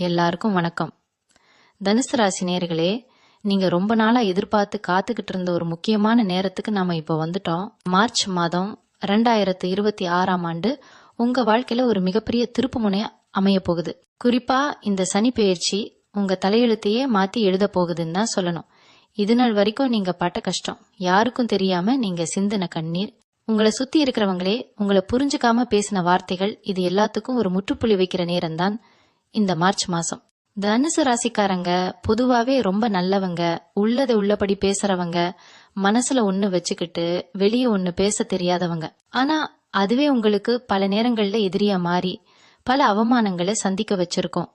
எல்லாருக்கும் வணக்கம். தனுசு ராசி நேயர்களே, நீங்க ரொம்ப நாளா எதிர்பார்த்து காத்துக்கிட்டு இருந்த ஒரு முக்கியமான நேரத்துக்கு நாம இப்போ வந்துட்டோம். மார்ச் மாதம் 2026 உங்க வாழ்க்கையில ஒரு மிகப்பெரிய திருப்பு முனையா அமைய போகுது. குறிப்பா இந்த சனி பெயர்ச்சி உங்க தலையெழுத்தையே மாத்தி எழுத போகுதுன்னு தான் சொல்லணும். இது நாள் வரைக்கும் நீங்க பட்ட கஷ்டம் யாருக்கும் தெரியாம நீங்க சிந்தின கண்ணீர், உங்களை சுத்தி இருக்கிறவங்களே உங்களை புரிஞ்சுக்காம பேசின வார்த்தைகள், இது எல்லாத்துக்கும் ஒரு முற்றுப்புள்ளி வைக்கிற நேரம் தான் இந்த மார்ச் மாசம். தனுசு ராசிக்காரங்க பொதுவாவே ரொம்ப நல்லவங்க, உள்ளதை உள்ளபடி பேசுறவங்க, மனசுல ஒண்ணு வச்சுக்கிட்டு வெளியே ஒண்ணு பேச தெரியாதவங்க. ஆனா அதுவே உங்களுக்கு பல நேரங்கள்ல எதிரியா மாறி பல அவமானங்களை சந்திக்க வச்சிருக்கோம்.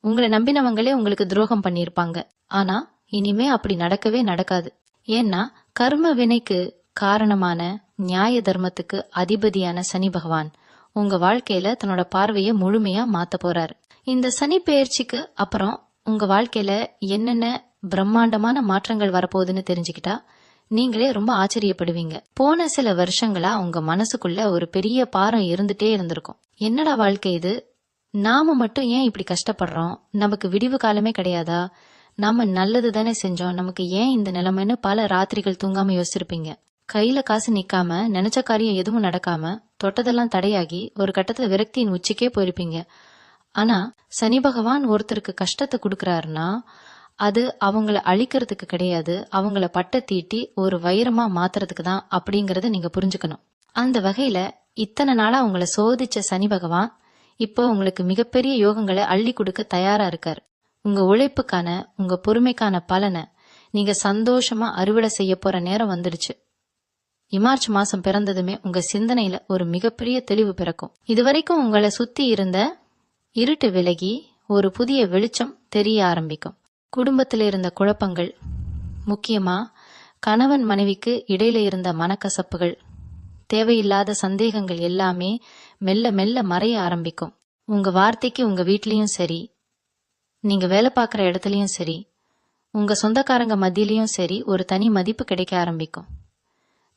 உங்களை நம்பினவங்களே உங்களுக்கு துரோகம் பண்ணிருப்பாங்க. ஆனா இனிமே அப்படி நடக்கவே நடக்காது. ஏன்னா கர்ம வினைக்கு காரணமான நியாய தர்மத்துக்கு அதிபதியான சனி பகவான் உங்க வாழ்க்கையில தன்னோட பார்வையை முழுமையா மாத்த போறாரு. இந்த சனி பெயர்ச்சிக்கு அப்புறம் உங்க வாழ்க்கையில என்னென்ன பிரம்மாண்டமான மாற்றங்கள் வரப்போகுதுன்னு தெரிஞ்சுக்கிட்டா நீங்களே ரொம்ப ஆச்சரியப்படுவீங்க. போன சில வருஷங்களா உங்க மனசுக்குள்ள ஒரு பெரிய பாரம் இருந்துட்டே இருந்திருக்கும். என்னடா வாழ்க்கை இது, நாம மட்டும் ஏன் இப்படி கஷ்டப்படுறோம், நமக்கு விடிவு காலமே கிடையாதா, நாம நல்லது தானே செஞ்சோம், நமக்கு ஏன் இந்த நிலைமைன்னு பல ராத்திரிகள் தூங்காம யோசிச்சிருப்பீங்க. கையில காசு நிக்காம, நினைச்ச காரியம் எதுவும் நடக்காம, தொட்டதெல்லாம் தடையாகி ஒரு கட்டத்துல விரக்தியின் உச்சிக்கே போயிருப்பீங்க. ஆனா சனி பகவான் ஒருத்தருக்கு கஷ்டத்தை கொடுக்கறாருன்னா அது அவங்கள அழிக்கிறதுக்கு கிடையாது, அவங்கள பட்ட தீட்டி ஒரு வைரமா மாத்துறதுக்கு தான் அப்படிங்கறத நீங்க புரிஞ்சுக்கணும். அந்த வகையில இத்தனை நாளா உங்களை சோதிச்ச சனி பகவான் இப்போ உங்களுக்கு மிகப்பெரிய யோகங்களை அள்ளி கொடுக்க தயாரா இருக்காரு. உங்க உழைப்புக்கான, உங்க பொறுமைக்கான பலனை நீங்க சந்தோஷமா அறுவடை செய்ய போற நேரம் வந்துடுச்சு. மார்ச் மாசம் பிறந்ததுமே உங்க சிந்தனையில ஒரு மிகப்பெரிய தெளிவு பிறக்கும். இதுவரைக்கும் உங்களை சுத்தி இருந்த இருட்டு விலகி ஒரு புதிய வெளிச்சம் தெரிய ஆரம்பிக்கும். குடும்பத்தில் இருந்த குழப்பங்கள், முக்கியமா கணவன் மனைவிக்கு இடையில இருந்த மனக்கசப்புகள், தேவையில்லாத சந்தேகங்கள் எல்லாமே மெல்ல மெல்ல மறைய ஆரம்பிக்கும். உங்க வார்த்தைக்கு உங்க வீட்லயும் சரி, நீங்க வேலை பார்க்குற இடத்துலயும் சரி, உங்க சொந்தக்காரங்க மத்தியிலயும் சரி ஒரு தனி மதிப்பு கிடைக்க ஆரம்பிக்கும்.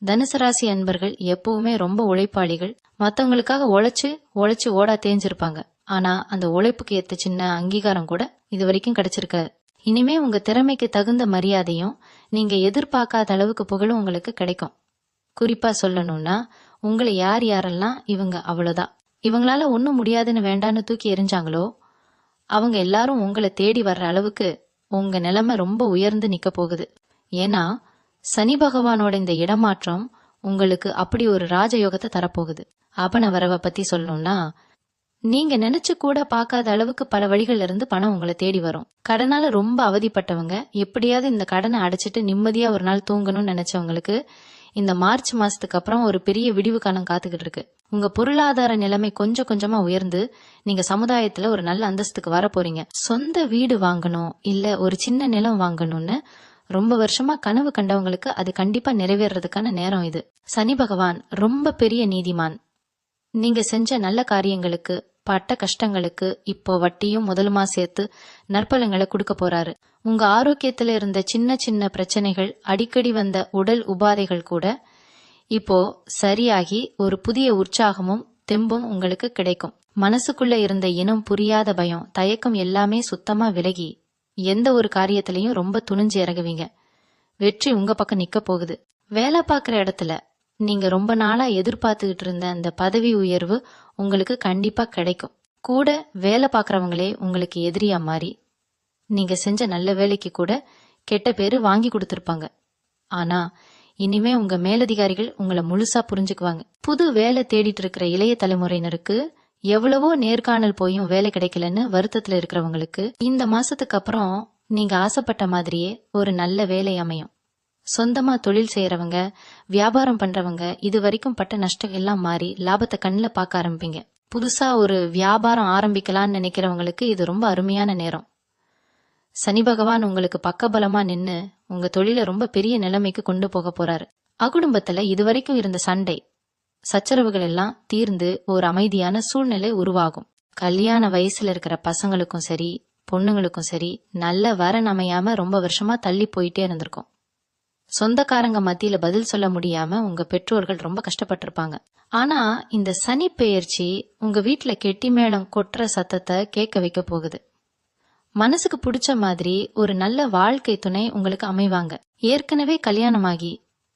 தனுசு ராசி அன்பர்கள் எப்பவுமே ரொம்ப உழைப்பாளிகள். மற்றவங்களுக்காக உழைச்சு ஓடா தேஞ்சிருப்பாங்க. ஆனா அந்த உழைப்புக்கு ஏத்த சின்ன அங்கீகாரம் கூட இது வரைக்கும் கிடைச்சிருக்காது. இனிமே உங்க திறமைக்கு தகுந்த மரியாதையும், நீங்க எதிர்பார்க்காத அளவுக்கு புகழும் உங்களுக்கு கிடைக்கும். குறிப்பா சொல்லணும்னா, உங்களை யாரெல்லாம் இவங்க அவ்வளவுதான், இவங்களால ஒன்னும் முடியாதுன்னு வேண்டான்னு தூக்கி எறிஞ்சாங்களோ அவங்க எல்லாரும் உங்களை தேடி வர்ற அளவுக்கு உங்க நிலைமை ரொம்ப உயர்ந்து நிக்க போகுது. ஏன்னா சனி பகவானோட இந்த இடமாற்றம் உங்களுக்கு அப்படி ஒரு ராஜயோகத்தை தரப்போகுது. அபன வரவை பத்தி சொல்லணும்னா, நீங்க நினைச்சு கூட பார்க்காத அளவுக்கு பல வழிகள்ல இருந்து பணம் உங்களை தேடி வரும். கடனால ரொம்ப அவதிப்பட்டவங்க, எப்படியாவது இந்த கடனை அடைச்சிட்டு நிம்மதியா ஒரு நாள் தூங்கணும்னு நினைச்சவங்களுக்கு இந்த மார்ச் மாசத்துக்கு அப்புறம் ஒரு பெரிய விடிவு காலம் காத்துக்கிட்டு இருக்கு. உங்க பொருளாதார நிலைமை கொஞ்சம் கொஞ்சமா உயர்ந்து நீங்க சமுதாயத்துல ஒரு நல்ல அந்தஸ்துக்கு வர போறீங்க. சொந்த வீடு வாங்கணும், இல்ல ஒரு சின்ன நிலம் வாங்கணும்னு ரொம்ப வருஷமா கனவு கண்டவங்களுக்கு அது கண்டிப்பா நிறைவேறதுக்கான நேரம் இது. சனி பகவான் ரொம்ப பெரிய நீதிமான். நீங்க செஞ்ச நல்ல காரியங்களுக்கு, பட்ட கஷ்டங்களுக்கு இப்போ வட்டியும் முதலுமா சேர்த்து நற்பலங்களை கொடுக்க போறாரு. உங்க ஆரோக்கியத்துல இருந்த சின்ன சின்ன பிரச்சனைகள், அடிக்கடி வந்த உடல் உபாதைகள் கூட இப்போ சரியாகி ஒரு புதிய உற்சாகமும் தெம்பும் உங்களுக்கு கிடைக்கும். மனசுக்குள்ள இருந்த இனம் புரியாத பயம், தயக்கம் எல்லாமே சுத்தமா விலகி எந்த ஒரு காரியத்திலையும் ரொம்ப துணிஞ்சு இறங்குவீங்க. வெற்றி உங்க பக்கம் நிக்க போகுது. வேலை பார்க்குற இடத்துல நீங்க ரொம்ப நாளா எதிர்பார்த்துக்கிட்டு இருந்த அந்த பதவி உயர்வு உங்களுக்கு கண்டிப்பா கிடைக்கும். கூட வேலை பார்க்கறவங்களே உங்களுக்கு எதிரியா மாறி நீங்க செஞ்ச நல்ல வேலைக்கு கூட கெட்ட பேரு வாங்கி கொடுத்திருப்பாங்க. ஆனா இனிமே உங்க மேலதிகாரிகள் உங்களை முழுசா புரிஞ்சுக்குவாங்க. புது வேலை தேடிட்டு இருக்கிற இளைய தலைமுறையினருக்கு, எவ்வளவோ நேர்காணல் போயும் வேலை கிடைக்கலன்னு வருத்தத்துல இருக்கிறவங்களுக்கு இந்த மாசத்துக்கு அப்புறம் நீங்க ஆசைப்பட்ட மாதிரியே ஒரு நல்ல வேலை அமையும். சொந்தமா தொழில் செய்யறவங்க, வியாபாரம் பண்றவங்க இது வரைக்கும் பட்ட நஷ்டம் எல்லாம் மாறி லாபத்தை கண்ணுல பார்க்க ஆரம்பிப்பீங்க. புதுசா ஒரு வியாபாரம் ஆரம்பிக்கலாம்னு நினைக்கிறவங்களுக்கு இது ரொம்ப அருமையான நேரம். சனி பகவான் உங்களுக்கு பக்கபலமா நின்னு உங்க தொழிலை ரொம்ப பெரிய நிலைமைக்கு கொண்டு போக போறாரு. அகுடும்பத்துல இதுவரைக்கும் இருந்த சண்டை சச்சரவுகள் எல்லாம் தீர்ந்து ஒரு அமைதியான சூழ்நிலை உருவாகும். கல்யாண வயசுல இருக்கிற பசங்களுக்கும் சரி, பொண்ணுங்களுக்கும் சரி, நல்ல வரன் அமையாம ரொம்ப வருஷமா தள்ளி போயிட்டே இருந்திருக்கும். சொந்தக்காரங்க மத்தியில பதில் சொல்ல முடியாம உங்க பெற்றோர்கள் ரொம்ப கஷ்டப்பட்டிருப்பாங்க. ஆனா இந்த சனி பெயர்ச்சி உங்க வீட்டுல கெட்டி மேளம் கொட்டுற சத்தத்தை கேட்க வைக்க போகுது. மனசுக்கு பிடிச்ச மாதிரி ஒரு நல்ல வாழ்க்கை துணை உங்களுக்கு அமைவாங்க. ஏற்கனவே கல்யாணமாகி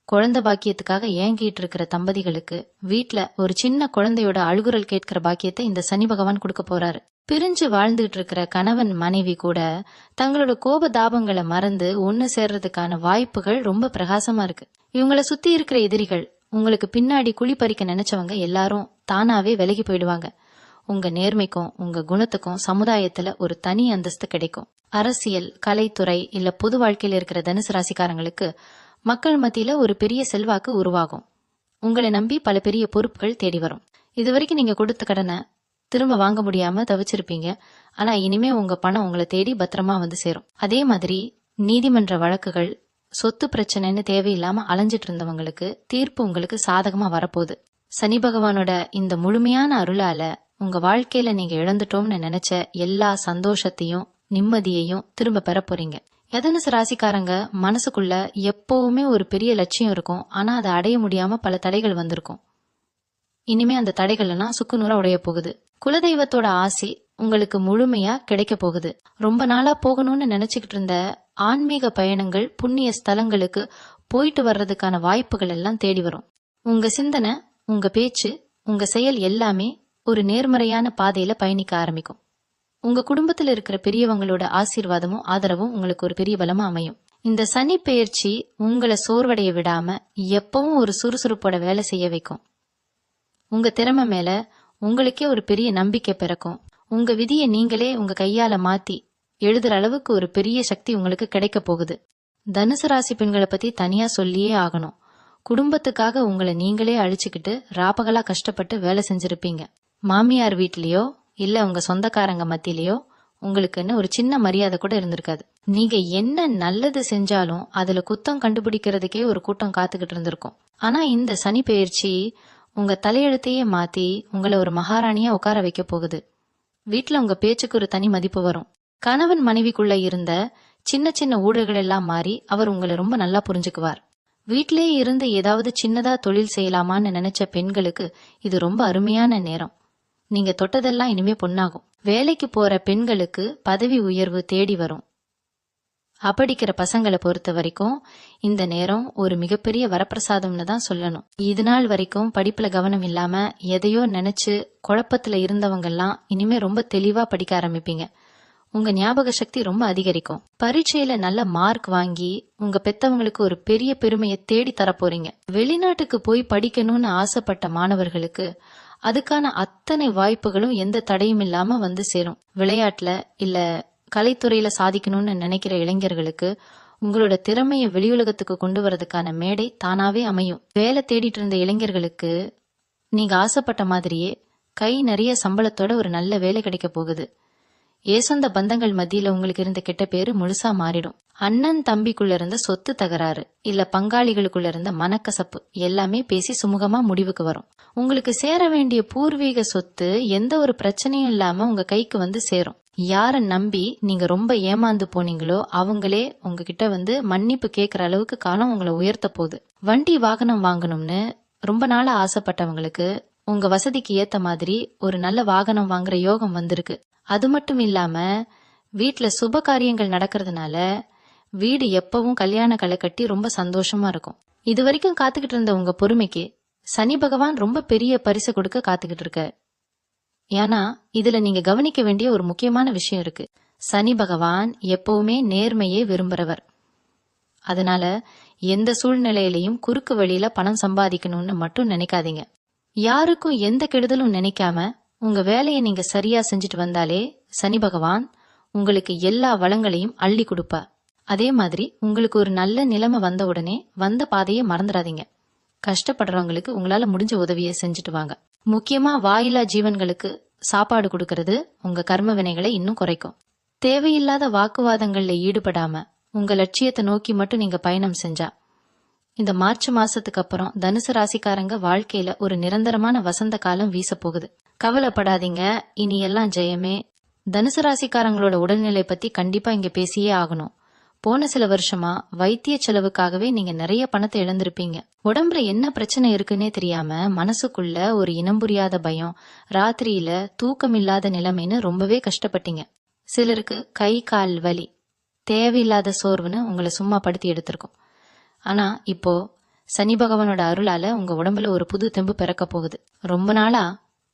குழந்தை பாக்கியத்துக்காக ஏங்கிட்டு இருக்கிற தம்பதிகளுக்கு வீட்ல ஒரு சின்ன குழந்தையோட அழுகுரல் கேட்கிற பாக்கியத்தை இந்த சனி பகவான் கொடுக்க போறாரு. பிரிஞ்சு வாழ்ந்துட்டு இருக்கிற கணவன் மனைவி கூட தங்களோட கோப தாபங்களை மறந்து ஒன்னு சேர்றதுக்கான வாய்ப்புகள் ரொம்ப பிரகாசமா இருக்கு. இவங்களை சுத்தி இருக்கிற எதிரிகள், உங்களுக்கு பின்னாடி குழி பறிக்க நினைச்சவங்க எல்லாரும் தானாவே விலகி போயிடுவாங்க. உங்க நேர்மைக்கும் உங்க குணத்துக்கும் சமுதாயத்துல ஒரு தனி அந்தஸ்து கிடைக்கும். அரசியல், கலைத்துறை இல்ல பொது வாழ்க்கையில இருக்கிற தனுசு ராசிக்காரங்களுக்கு மக்கள் மத்தியில ஒரு பெரிய செல்வாக்கு உருவாகும். உங்களை நம்பி பல பெரிய பொறுப்புகள் தேடி வரும். இதுவரைக்கும் நீங்க கொடுத்த கடனை திரும்ப வாங்க முடியாம தவிச்சிருப்பீங்க. ஆனா இனிமே உங்க பணம் உங்களை தேடி பத்திரமா வந்து சேரும். அதே மாதிரி நீதிமன்ற வழக்குகள், சொத்து பிரச்சனைன்னு தேவையில்லாம அலைஞ்சிட்டு இருந்தவங்களுக்கு தீர்ப்பு உங்களுக்கு சாதகமா வரப்போகுது. சனி பகவானோட இந்த முழுமையான அருளால உங்க வாழ்க்கையில நீங்க இழந்துட்டோம்னு நினைச்ச எல்லா சந்தோஷத்தையும் நிம்மதியையும் திரும்ப பெற போறீங்க. தனுசு ராசிக்காரங்க மனசுக்குள்ள எப்பவுமே ஒரு பெரிய லட்சியம் இருக்கும். ஆனா அதை அடைய முடியாம பல தடைகள் வந்திருக்கும். இனிமே அந்த தடைகள் எல்லாம் சுக்குநூறா உடைய போகுது. குலதெய்வத்தோட ஆசி உங்களுக்கு முழுமையா கிடைக்க போகுது. ரொம்ப நாளா போகணும்னு நினைச்சுக்கிட்டு இருந்த ஆன்மீக பயணங்கள், புண்ணிய ஸ்தலங்களுக்கு போயிட்டு வர்றதுக்கான வாய்ப்புகள் எல்லாம் தேடி வரும். உங்க சிந்தனை, உங்க பேச்சு, உங்க செயல் எல்லாமே ஒரு நேர்மறையான பாதையில பயணிக்க ஆரம்பிக்கும். உங்க குடும்பத்துல இருக்கிற பெரியவங்களோட ஆசீர்வாதமும் ஆதரவும் உங்களுக்கு ஒரு பெரிய பலமா அமையும். இந்த சனி பெயர்ச்சி உங்களை சோர்வடைய விடாம எப்பவும் ஒரு சுறுசுறுப்போட வேலை செய்ய வைக்கும். உங்க திறமை மேல உங்களுக்கே ஒரு பெரிய நம்பிக்கை பிறக்கும். உங்க விதியை நீங்களே உங்க கையால மாத்தி எழுதுற அளவுக்கு ஒரு பெரிய சக்தி உங்களுக்கு கிடைக்க போகுது. தனுசு ராசி பெண்களை பத்தி தனியா சொல்லியே ஆகணும். குடும்பத்துக்காக உங்களை நீங்களே அழிச்சுக்கிட்டு ராப்பகலா கஷ்டப்பட்டு வேலை செஞ்சிருப்பீங்க. மாமியார் வீட்லயோ இல்ல உங்க சொந்தக்காரங்க மத்தியிலயோ உங்களுக்குன்னு ஒரு சின்ன மரியாதை கூட இருந்திருக்காது. நீங்க என்ன நல்லது செஞ்சாலும் அதுல குத்தம் கண்டுபிடிக்கிறதுக்கே ஒரு கூட்டம் காத்துக்கிட்டு இருந்திருக்கும். ஆனா இந்த சனி பெயர்ச்சி உங்க தலையெழுத்தையே மாத்தி உங்களை ஒரு மகாராணியா உட்கார வைக்க போகுது. வீட்டுல உங்க பேச்சுக்கு ஒரு தனி மதிப்பு வரும். கணவன் மனைவிக்குள்ள இருந்த சின்ன சின்ன ஊழல்கள் எல்லாம் மாறி அவர் உங்களை ரொம்ப நல்லா புரிஞ்சுக்குவார். வீட்டிலேயே இருந்து ஏதாவது சின்னதா தொழில் செய்யலாமான்னு நினைச்ச பெண்களுக்கு இது ரொம்ப அருமையான நேரம். நீங்க தொட்டதெல்லாம் இனிமே பொன்னாகும். வேலைக்கு போற பெண்களுக்கு பதவி உயர்வு தேடி வரும். அப்படிக்கிற பசங்களை பொறுத்த வரைக்கும் இந்த நேரம் ஒரு மிகப்பெரிய வரப்பிரசாதம்னு தான் சொல்லணும். இது நாள் வரைக்கும் படிப்புல கவனம் இல்லாம எதையோ நினைச்சு குழப்பத்துல இருந்தவங்கெல்லாம் இனிமே ரொம்ப தெளிவா படிக்க ஆரம்பிப்பீங்க. உங்க ஞாபக சக்தி ரொம்ப அதிகரிக்கும். பரீட்சையில நல்ல மார்க் வாங்கி உங்க பெத்தவங்களுக்கு ஒரு பெரிய பெருமையை தேடி தரப்போறீங்க. வெளிநாட்டுக்கு போய் படிக்கணும்னு ஆசைப்பட்ட மாணவர்களுக்கு அதுக்கான அத்தனை வாய்ப்புகளும் எந்த தடையும் இல்லாம வந்து சேரும். விளையாட்டுல இல்ல கலைத்துறையில சாதிக்கணும்னு நினைக்கிற இளைஞர்களுக்கு உங்களோட திறமையை வெளியுலகத்துக்கு கொண்டு வரதுக்கான மேடை தானாவே அமையும். வேலை தேடிட்டு இருந்த இளைஞர்களுக்கு நீங்க ஆசைப்பட்ட மாதிரியே கை நிறைய சம்பளத்தோட ஒரு நல்ல வேலை கிடைக்க போகுது. ஏசொந்த பந்தங்கள் மத்தியில உங்களுக்கு இருந்த கெட்ட பேரு முழுசா மாறிடும். அண்ணன் தம்பிக்குள்ள இருந்த சொத்து தகராறு இல்ல பங்காளிகளுக்குள்ள இருந்த மனக்கசப்பு எல்லாமே பேசி சுமூகமா முடிவுக்கு வரும். உங்களுக்கு சேர வேண்டிய பூர்வீக சொத்து எந்த ஒரு பிரச்சனையும் இல்லாம உங்க கைக்கு வந்து சேரும். யார நம்பி நீங்க ரொம்ப ஏமாந்து போனீங்களோ அவங்களே உங்ககிட்ட வந்து மன்னிப்பு கேட்கற அளவுக்கு காலம் உங்களை உயர்த்த போகுது. வண்டி வாகனம் வாங்கணும்னு ரொம்ப நாளா ஆசைப்பட்டவங்களுக்கு உங்க வசதிக்கு ஏத்த மாதிரி ஒரு நல்ல வாகனம் வாங்குற யோகம் வந்திருக்கு. அது மட்டும் இல்லாம வீட்டுல சுப காரியங்கள் நடக்கிறதுனால வீடு எப்பவும் கல்யாண களை கட்டி ரொம்ப சந்தோஷமா இருக்கும். இது வரைக்கும் காத்துக்கிட்டு இருந்த உங்க பொறுமைக்கு சனி பகவான் ரொம்ப பெரிய பரிசு கொடுக்க காத்துக்கிட்டு இருக்க. ஏன்னா இதுல நீங்க கவனிக்க வேண்டிய ஒரு முக்கியமான விஷயம் இருக்கு. சனி பகவான் எப்பவுமே நேர்மையே விரும்புறவர். அதனால எந்த சூழ்நிலையிலையும் குறுக்கு வழியில பணம் சம்பாதிக்கணும்னு மட்டும் நினைக்காதீங்க. யாருக்கும் எந்த கெடுதலும் நினைக்காம உங்க வேலையை நீங்க சரியா செஞ்சுட்டு வந்தாலே சனி பகவான் உங்களுக்கு எல்லா வளங்களையும் அள்ளி கொடுப்பார். அதே மாதிரி உங்களுக்கு ஒரு நல்ல நிலைமை வந்த உடனே வந்த பாதையை மறந்துடாதீங்க. கஷ்டப்படுறவங்களுக்கு உங்களால முடிஞ்ச உதவியை செஞ்சுட்டு வாங்க. முக்கியமா வாயிலா ஜீவன்களுக்கு சாப்பாடு கொடுக்கறது உங்க கர்ம வினைகளை இன்னும் குறைக்கும். தேவையில்லாத வாக்குவாதங்கள்ல ஈடுபடாம உங்க லட்சியத்தை நோக்கி மட்டும் நீங்க பயணம் செஞ்சா இந்த மார்ச் மாசத்துக்கு அப்புறம் தனுசு ராசிக்காரங்க வாழ்க்கையில ஒரு நிரந்தரமான வசந்த காலம் வீச போகுது. கவலைப்படாதீங்க, இனி எல்லாம் ஜெயமே. தனுசு ராசிக்காரங்களோட உடல்நிலை பத்தி கண்டிப்பா இங்க பேசியே ஆகணும். போன சில வருஷமா வைத்திய செலவுக்காகவே நீங்க நிறைய பணத்தை இழந்திருப்பீங்க. உடம்புல என்ன பிரச்சனை இருக்குன்னே தெரியாம மனசுக்குள்ள ஒரு இனம் புரியாத பயம், ராத்திரியில தூக்கம் இல்லாத நிலைமைன்னு ரொம்பவே கஷ்டப்பட்டீங்க. சிலருக்கு கை கால் வலி, தேவையில்லாத சோர்வுன்னு உங்களை சும்மா படுத்தி எடுத்திருக்கும். ஆனா இப்போ சனி பகவானோட அருளால உங்க உடம்புல ஒரு புது தெம்பு பிறக்க போகுது. ரொம்ப நாளா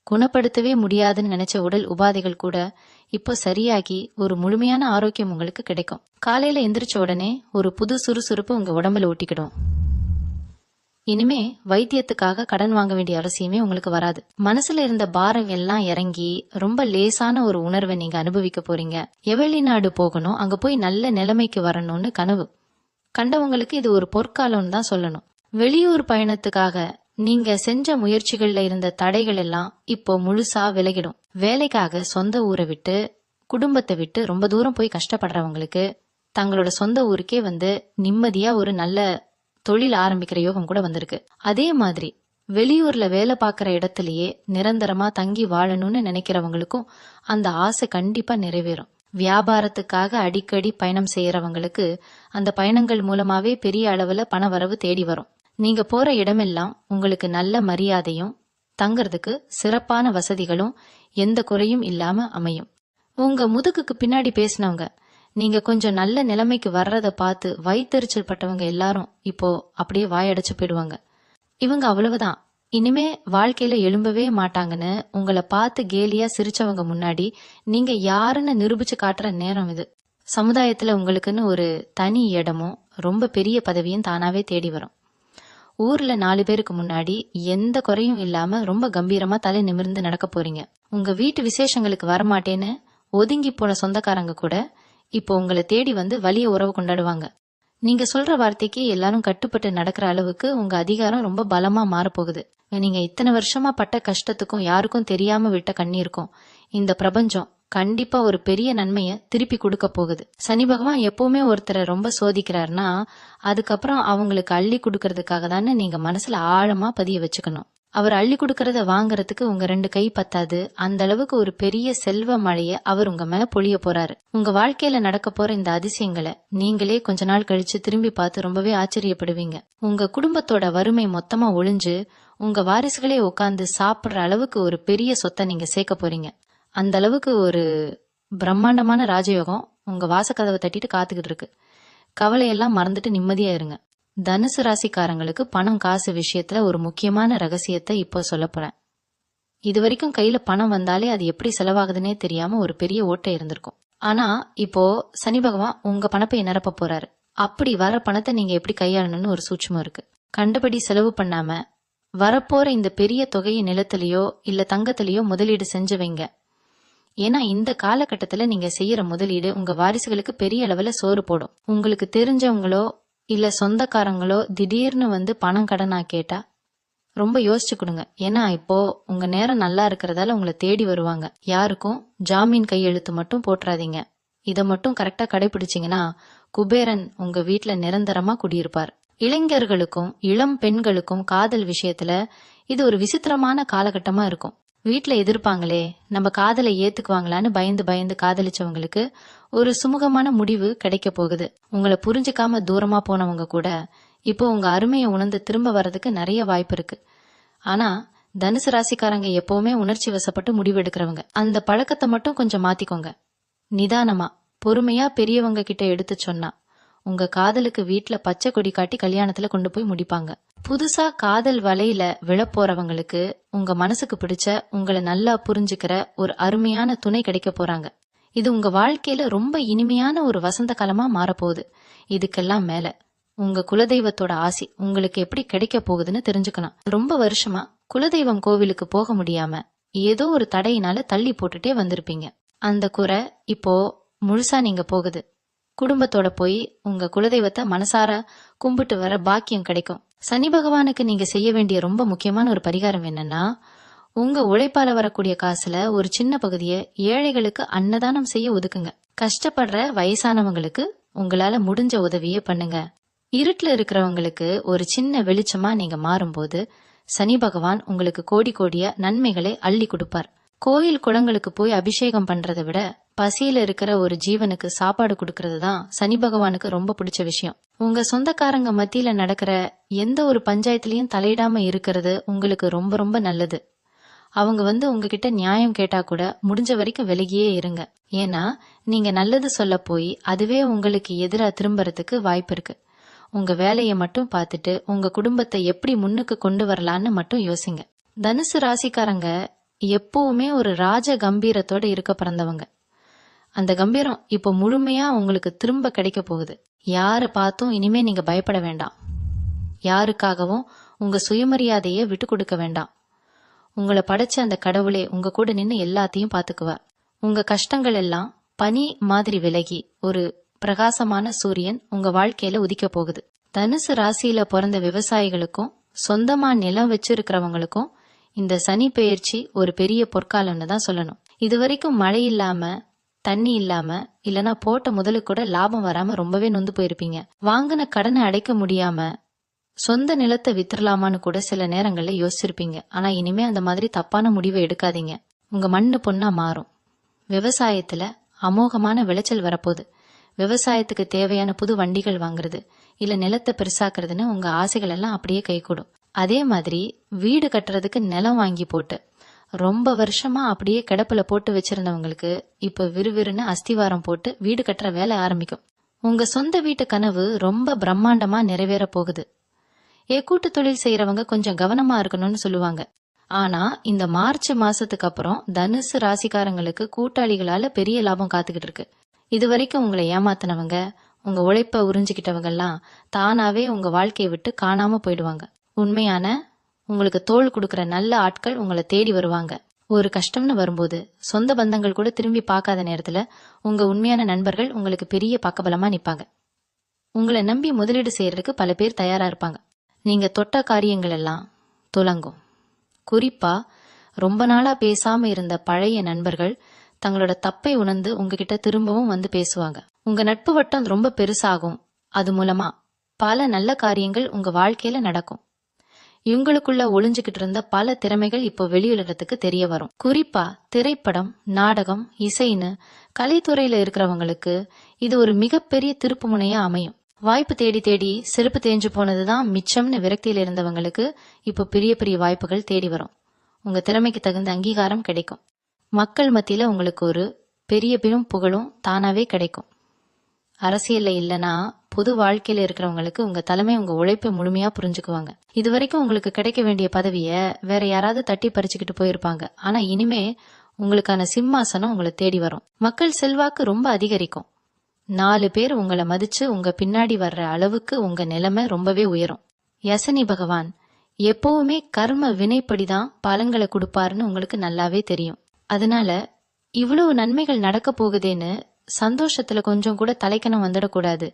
குணப்படுத்தவே முடியாதுன்னு நினைச்ச உடல் உபாதைகள் கூட இப்போ சரியாகி ஒரு முழுமையான ஆரோக்கியம் உங்களுக்கு கிடைக்கும். காலையில எந்திரிச்ச உடனே ஒரு புது சுறுசுறுப்பு உங்க உடம்புல ஒட்டிக்கிடும். இனிமே வைத்தியத்துக்காக கடன் வாங்க வேண்டிய அவசியமே உங்களுக்கு வராது. மனசுல இருந்த பாரம் எல்லாம் இறங்கி ரொம்ப லேசான ஒரு உணர்வை நீங்க அனுபவிக்க போறீங்க. வெளிநாடு போகணும், அங்க போய் நல்ல நிலைமைக்கு வரணும்னு கனவு கண்டவங்களுக்கு இது ஒரு பொற்காலம்னு தான் சொல்லணும். வெளியூர் பயணத்துக்காக நீங்க செஞ்ச முயற்சிகள்ல இருந்த தடைகள் எல்லாம் இப்போ முழுசா விலகிடும். வேலைக்காக சொந்த ஊரை விட்டு குடும்பத்தை விட்டு ரொம்ப தூரம் போய் கஷ்டப்படுறவங்களுக்கு தங்களோட சொந்த ஊருக்கே வந்து நிம்மதியா ஒரு நல்ல தொழில் ஆரம்பிக்கிற யோகம் கூட வந்திருக்கு. அதே மாதிரி வெளியூர்ல வேலை பார்க்குற இடத்துலயே நிரந்தரமா தங்கி வாழணும்னு நினைக்கிறவங்களுக்கும் அந்த ஆசை கண்டிப்பா நிறைவேறும். வியாபாரத்துக்காக அடிக்கடி பயணம் செய்யறவங்களுக்கு அந்த பயணங்கள் மூலமாவே பெரிய அளவுல பண வரவு தேடி வரும். நீங்க போற இடமெல்லாம் உங்களுக்கு நல்ல மரியாதையும் தங்கறதுக்கு சிறப்பான வசதிகளும் எந்த குறையும் இல்லாம அமையும். உங்க முதுகுக்கு பின்னாடி பேசினவங்க நீங்க கொஞ்சம் நல்ல நிலைமைக்கு வர்றத பார்த்து வயித்தெரிச்சல் பட்டவங்க எல்லாரும் இப்போ அப்படியே வாயடைச்சு போயிடுவாங்க. இவங்க அவ்வளவுதான், இனிமே வாழ்க்கையில எழும்பவே மாட்டாங்கன்னு உங்களை பார்த்து கேலியா சிரிச்சவங்க முன்னாடி நீங்க யாருன்னு நிரூபிச்சு காட்டுற நேரம் இது. சமுதாயத்துல உங்களுக்குன்னு ஒரு தனி இடமும் ரொம்ப பெரிய பதவியும் தானாவே தேடி வரும். ஊர்ல 4 பேருக்கு முன்னாடி எந்த குறையும் இல்லாம ரொம்ப கம்பீரமா தலை நிமிர்ந்து நடக்க போறீங்க. உங்க வீட்டு விசேஷங்களுக்கு வரமாட்டேன்னு ஒதுங்கி போன சொந்தக்காரங்க கூட இப்போ உங்களை தேடி வந்து வலிய உறவு கொண்டாடுவாங்க. நீங்க சொல்ற வார்த்தைக்கு எல்லாரும் கட்டுப்பட்டு நடக்கிற அளவுக்கு உங்க அதிகாரம் ரொம்ப பலமா மாறப்போகுது. நீங்க இத்தனை வருஷமா பட்ட கஷ்டத்துக்கும் யாருக்கும் தெரியாம விட்ட கண்ணீருக்கும் இந்த பிரபஞ்சம் கண்டிப்பா ஒரு பெரிய நன்மைய திருப்பி கொடுக்க போகுது. சனி பகவான் எப்பவுமே ஒருத்தரை ரொம்ப சோதிக்கிறாருன்னா அதுக்கப்புறம் அவங்களுக்கு அள்ளி கொடுக்கறதுக்காக தானே நீங்க மனசுல ஆழமா பதிய வச்சுக்கணும். அவர் அள்ளி கொடுக்கறத வாங்கறதுக்கு உங்க 2 கை பத்தாது. அந்த அளவுக்கு ஒரு பெரிய செல்வ மழைய அவர் உங்க மேல பொழிய போறாரு. உங்க வாழ்க்கையில நடக்க போற இந்த அதிசயங்களை நீங்களே கொஞ்ச நாள் கழிச்சு திரும்பி பார்த்து ரொம்பவே ஆச்சரியப்படுவீங்க. உங்க குடும்பத்தோட வறுமை மொத்தமா ஒளிஞ்சு உங்க வாரிசுகளே உட்கார்ந்து சாப்பிடுற அளவுக்கு ஒரு பெரிய சொத்தை நீங்க சேர்க்க போறீங்க. அந்த அளவுக்கு ஒரு பிரம்மாண்டமான ராஜயோகம் உங்க வாசக்கதவை தட்டிட்டு காத்துக்கிட்டு இருக்கு. கவலையெல்லாம் மறந்துட்டு நிம்மதியா இருங்க. தனுசு ராசிக்காரங்களுக்கு பணம் காசு விஷயத்துல ஒரு முக்கியமான ரகசியத்தை இப்போ சொல்ல போறேன். இது வரைக்கும் கையில பணம் வந்தாலே அது எப்படி செலவாகுதுன்னே தெரியாம ஒரு பெரிய ஓட்டை இருந்திருக்கும். ஆனா இப்போ சனி பகவான் உங்க பணப்பை நிரப்ப போறாரு. அப்படி வர பணத்தை நீங்க எப்படி கையாளணும்னு ஒரு சூட்சமம் இருக்கு. கண்டபடி செலவு பண்ணாம வரப்போற இந்த பெரிய தொகையை நிலத்திலேயோ இல்ல தங்கத்திலேயோ முதலீடு செஞ்சு வைங்க. ஏன்னா இந்த காலகட்டத்துல நீங்க செய்யற முதலீடு உங்க வாரிசுகளுக்கு பெரிய அளவுல சோறு போடும். உங்களுக்கு தெரிஞ்சவங்களோ இல்ல சொந்தக்காரங்களோ திடீர்னு வந்து பணம் கடனா கேட்டா ரொம்ப யோசிச்சு கொடுங்க. ஏன்னா இப்போ உங்க நேரம் நல்லா இருக்கிறதால உங்களை தேடி வருவாங்க. யாருக்கும் ஜாமீன் கையெழுத்து மட்டும் போட்டுறாதீங்க. இத மட்டும் கரெக்டா கடைபிடிச்சீங்கன்னா குபேரன் உங்க வீட்டுல நிரந்தரமா குடியிருப்பார். இளைஞர்களுக்கும் இளம் பெண்களுக்கும் காதல் விஷயத்துல இது ஒரு விசித்திரமான காலகட்டமா இருக்கும். வீட்டுல எதிர்ப்பாங்களே, நம்ம காதலை ஏத்துக்குவாங்களான்னு பயந்து பயந்து காதலிச்சவங்களுக்கு ஒரு சுமூகமான முடிவு கிடைக்க போகுது. உங்களை புரிஞ்சுக்காம தூரமா போனவங்க கூட இப்போ உங்க அருமையை உணர்ந்து திரும்ப வர்றதுக்கு நிறைய வாய்ப்பு இருக்கு. ஆனா தனுசு ராசிக்காரங்க எப்பவுமே உணர்ச்சி வசப்பட்டு முடிவு எடுக்கிறவங்க. அந்த பழக்கத்தை மட்டும் கொஞ்சம் மாத்திக்கோங்க. நிதானமா பொறுமையா பெரியவங்க கிட்ட எடுத்து சொன்னா உங்க காதலுக்கு வீட்டுல பச்சை கொடி காட்டி கல்யாணத்துல கொண்டு போய் முடிப்பாங்க. புதுசா காதல் வலையில விழப்போறவங்களுக்கு உங்க மனசுக்கு பிடிச்ச உங்களை நல்லா புரிஞ்சுக்கிற ஒரு அருமையான துணை கிடைக்க போறாங்க. இது உங்க வாழ்க்கையில ரொம்ப இனிமையான ஒரு வசந்த காலமா மாறப்போகுது. இதுக்கெல்லாம் மேல உங்க குலதெய்வத்தோட ஆசி உங்களுக்கு எப்படி கிடைக்க போகுதுன்னு தெரிஞ்சுக்கணும். ரொம்ப வருஷமா குலதெய்வம் கோவிலுக்கு போக முடியாம ஏதோ ஒரு தடையினால தள்ளி போட்டுட்டே வந்திருப்பீங்க. அந்த குறை இப்போ முழுசா நீங்க போகுது. குடும்பத்தோட போய் உங்க குலதெய்வத்தை மனசார கும்பிட்டு வர பாக்கியம் கிடைக்கும். சனி பகவானுக்கு நீங்க செய்ய வேண்டிய ரொம்ப முக்கியமான ஒரு பரிகாரம் என்னன்னா, உங்க உழைப்பால வரக்கூடிய காசுல ஒரு சின்ன பகுதியை ஏழைகளுக்கு அன்னதானம் செய்ய ஒதுக்குங்க. கஷ்டப்படுற வயசானவங்களுக்கு உங்களால முடிஞ்ச உதவியே பண்ணுங்க. இருட்டுல இருக்கிறவங்களுக்கு ஒரு சின்ன வெளிச்சமா நீங்க மாறும்போது சனி பகவான் உங்களுக்கு கோடி கோடிய நன்மைகளை அள்ளி கொடுப்பார். கோயில் குளங்களுக்கு போய் அபிஷேகம் பண்றதை விட பசியில இருக்கிற ஒரு ஜீவனுக்கு சாப்பாடு கொடுக்கறது தான் சனி பகவானுக்கு ரொம்ப பிடிச்ச விஷயம். உங்க சொந்தக்காரங்க மத்தியில நடக்கிற எந்த ஒரு பஞ்சாயத்துலயும் தலையிடாம இருக்கிறது உங்களுக்கு ரொம்ப ரொம்ப நல்லது. அவங்க உங்ககிட்ட நியாயம் கேட்டா கூட முடிஞ்ச வரைக்கும் விலகியே இருங்க. ஏன்னா நீங்க நல்லது சொல்ல போய் அதுவே உங்களுக்கு எதிரா திரும்புறதுக்கு வாய்ப்பு இருக்கு. உங்க வேலையை மட்டும் பார்த்துட்டு உங்க குடும்பத்தை எப்படி முன்னுக்கு கொண்டு வரலான்னு மட்டும் யோசிங்க. தனுசு ராசிக்காரங்க எப்பவுமே ஒரு ராஜ கம்பீரத்தோட இருக்க பிறந்தவங்க. அந்த கம்பீரம் இப்போ முழுமையா உங்களுக்கு திரும்ப கிடைக்க போகுது. யாரை பார்த்தும் இனிமே நீங்க பயப்பட வேண்டாம். யாருக்காகவும் உங்க சுயமரியாதையை விட்டு கொடுக்க வேண்டாம். உங்களை படைச்ச அந்த கடவுளே உங்க கூட நின்று எல்லாத்தையும் பார்த்துக்குவார். உங்க கஷ்டங்கள் எல்லாம் பனி மாதிரி விலகி ஒரு பிரகாசமான சூரியன் உங்க வாழ்க்கையில உதிக்க போகுது. தனுசு ராசியில பிறந்த விவசாயிகளுக்கும் சொந்தமா நிலம் வச்சிருக்கிறவங்களுக்கும் இந்த சனி பெயர்ச்சி ஒரு பெரிய பொற்காலம்னு தான் சொல்லணும். இதுவரைக்கும் மழை இல்லாம, தண்ணி இல்லாம, இல்லனா போட்ட முதலுக்கு கூட லாபம் வராம ரொம்பவே நொந்து போயிருப்பீங்க. வாங்கின கடனை அடைக்க முடியாம சொந்த நிலத்தை வித்துடலாமான்னு கூட சில நேரங்கள்ல யோசிச்சிருப்பீங்க. ஆனா இனிமே அந்த மாதிரி தப்பான முடிவை எடுக்காதீங்க. உங்க மண்ணு பொண்ணா மாறும். விவசாயத்துல அமோகமான விளைச்சல் வரப்போகுது. விவசாயத்துக்கு தேவையான புது வண்டிகள் வாங்குறது, இல்ல நிலத்தை பெருசாக்குறதுன்னு உங்க ஆசைகள் எல்லாம் அப்படியே கைகூடும். அதே மாதிரி வீடு கட்டுறதுக்கு நிலம் வாங்கி போட்டு ரொம்ப வருஷமா அப்படியே கிடப்புல போட்டு வச்சிருந்தவங்களுக்கு இப்ப விறுவிறுன்னு அஸ்திவாரம் போட்டு வீடு கட்டுற வேலை ஆரம்பிக்கும். உங்க சொந்த வீட்டு கனவு ரொம்ப பிரம்மாண்டமா நிறைவேற போகுது. கூட்டு தொழில் செய்யறவங்க கொஞ்சம் கவனமா இருக்கணும்னு சொல்லுவாங்க. ஆனா இந்த மார்ச் மாசத்துக்கு அப்புறம் தனுசு ராசிக்காரங்களுக்கு கூட்டாளிகளால பெரிய லாபம் காத்துக்கிட்டு இருக்கு. இதுவரைக்கும் உங்களை ஏமாத்தினவங்க, உங்க உழைப்ப உறிஞ்சிக்கிட்டவங்க எல்லாம் தானாவே உங்க வாழ்க்கையை விட்டு காணாம போயிடுவாங்க. உண்மையான உங்களுக்கு தோள் கொடுக்கற நல்ல ஆட்கள் உங்களை தேடி வருவாங்க. ஒரு கஷ்டம்னு வரும்போது சொந்த பந்தங்கள் கூட திரும்பி பார்க்காத நேரத்துல உங்க உண்மையான நண்பர்கள் உங்களுக்கு பெரிய பக்கபலமா நிப்பாங்க. உங்களை நம்பி முதலீடு செய்யறதுக்கு பல பேர் தயாரா இருப்பாங்க. நீங்க தொட்ட காரியங்கள் எல்லாம் துலங்கும். குறிப்பா ரொம்ப நாளா பேசாம இருந்த பழைய நண்பர்கள் தங்களோட தப்பை உணர்ந்து உங்ககிட்ட திரும்பவும் வந்து பேசுவாங்க. உங்க நட்பு வட்டம் ரொம்ப பெருசாகும். அது மூலமா பல நல்ல காரியங்கள் உங்க வாழ்க்கையில நடக்கும். இவங்களுக்குள்ள ஒளிஞ்சுகிட்டு இருந்த பல திறமைகள் இப்போ வெளியுலகத்துக்கு தெரிய வரும். குறிப்பா திரைப்படம், நாடகம், இசைன்னு கலைத்துறையில இருக்கிறவங்களுக்கு இது ஒரு மிகப்பெரிய திருப்பு முனையா அமையும். வாய்ப்பு தேடி தேடி செருப்பு தேஞ்சு போனதுதான் மிச்சம்னு விரக்தியில இருந்தவங்களுக்கு இப்போ பெரிய பெரிய வாய்ப்புகள் தேடி வரும். உங்க திறமைக்கு தகுந்த அங்கீகாரம் கிடைக்கும். மக்கள் மத்தியில உங்களுக்கு ஒரு பெரிய பெரும் புகழும் தானாவே கிடைக்கும். அரசியல்ல இல்லனா பொது வாழ்க்கையில இருக்கிறவங்களுக்கு உங்க தலைமை உங்க உழைப்பை முழுமையா புரிஞ்சுக்குவாங்க. இதுவரைக்கும் உங்களுக்கு கிடைக்க வேண்டிய பதவிய வேற யாராவது தட்டி பறிச்சுக்கிட்டு போயிருப்பாங்க. ஆனா இனிமே உங்களுக்கான சிம்மாசனம் உங்களை தேடி வரும். மக்கள் செல்வாக்கு ரொம்ப அதிகரிக்கும். 4 பேர் உங்களை மதிச்சு உங்க பின்னாடி வர்ற அளவுக்கு உங்க நிலைமை ரொம்பவே உயரும். யசனி பகவான் எப்பவுமே கர்ம வினைப்படிதான் பலன்களை கொடுப்பாருன்னு உங்களுக்கு நல்லாவே தெரியும். அதனால இவ்வளவு நன்மைகள் நடக்க போகுதேன்னு சந்தோஷத்துல கொஞ்சம் கூட தலைக்கணம் வந்துடக்கூடாது.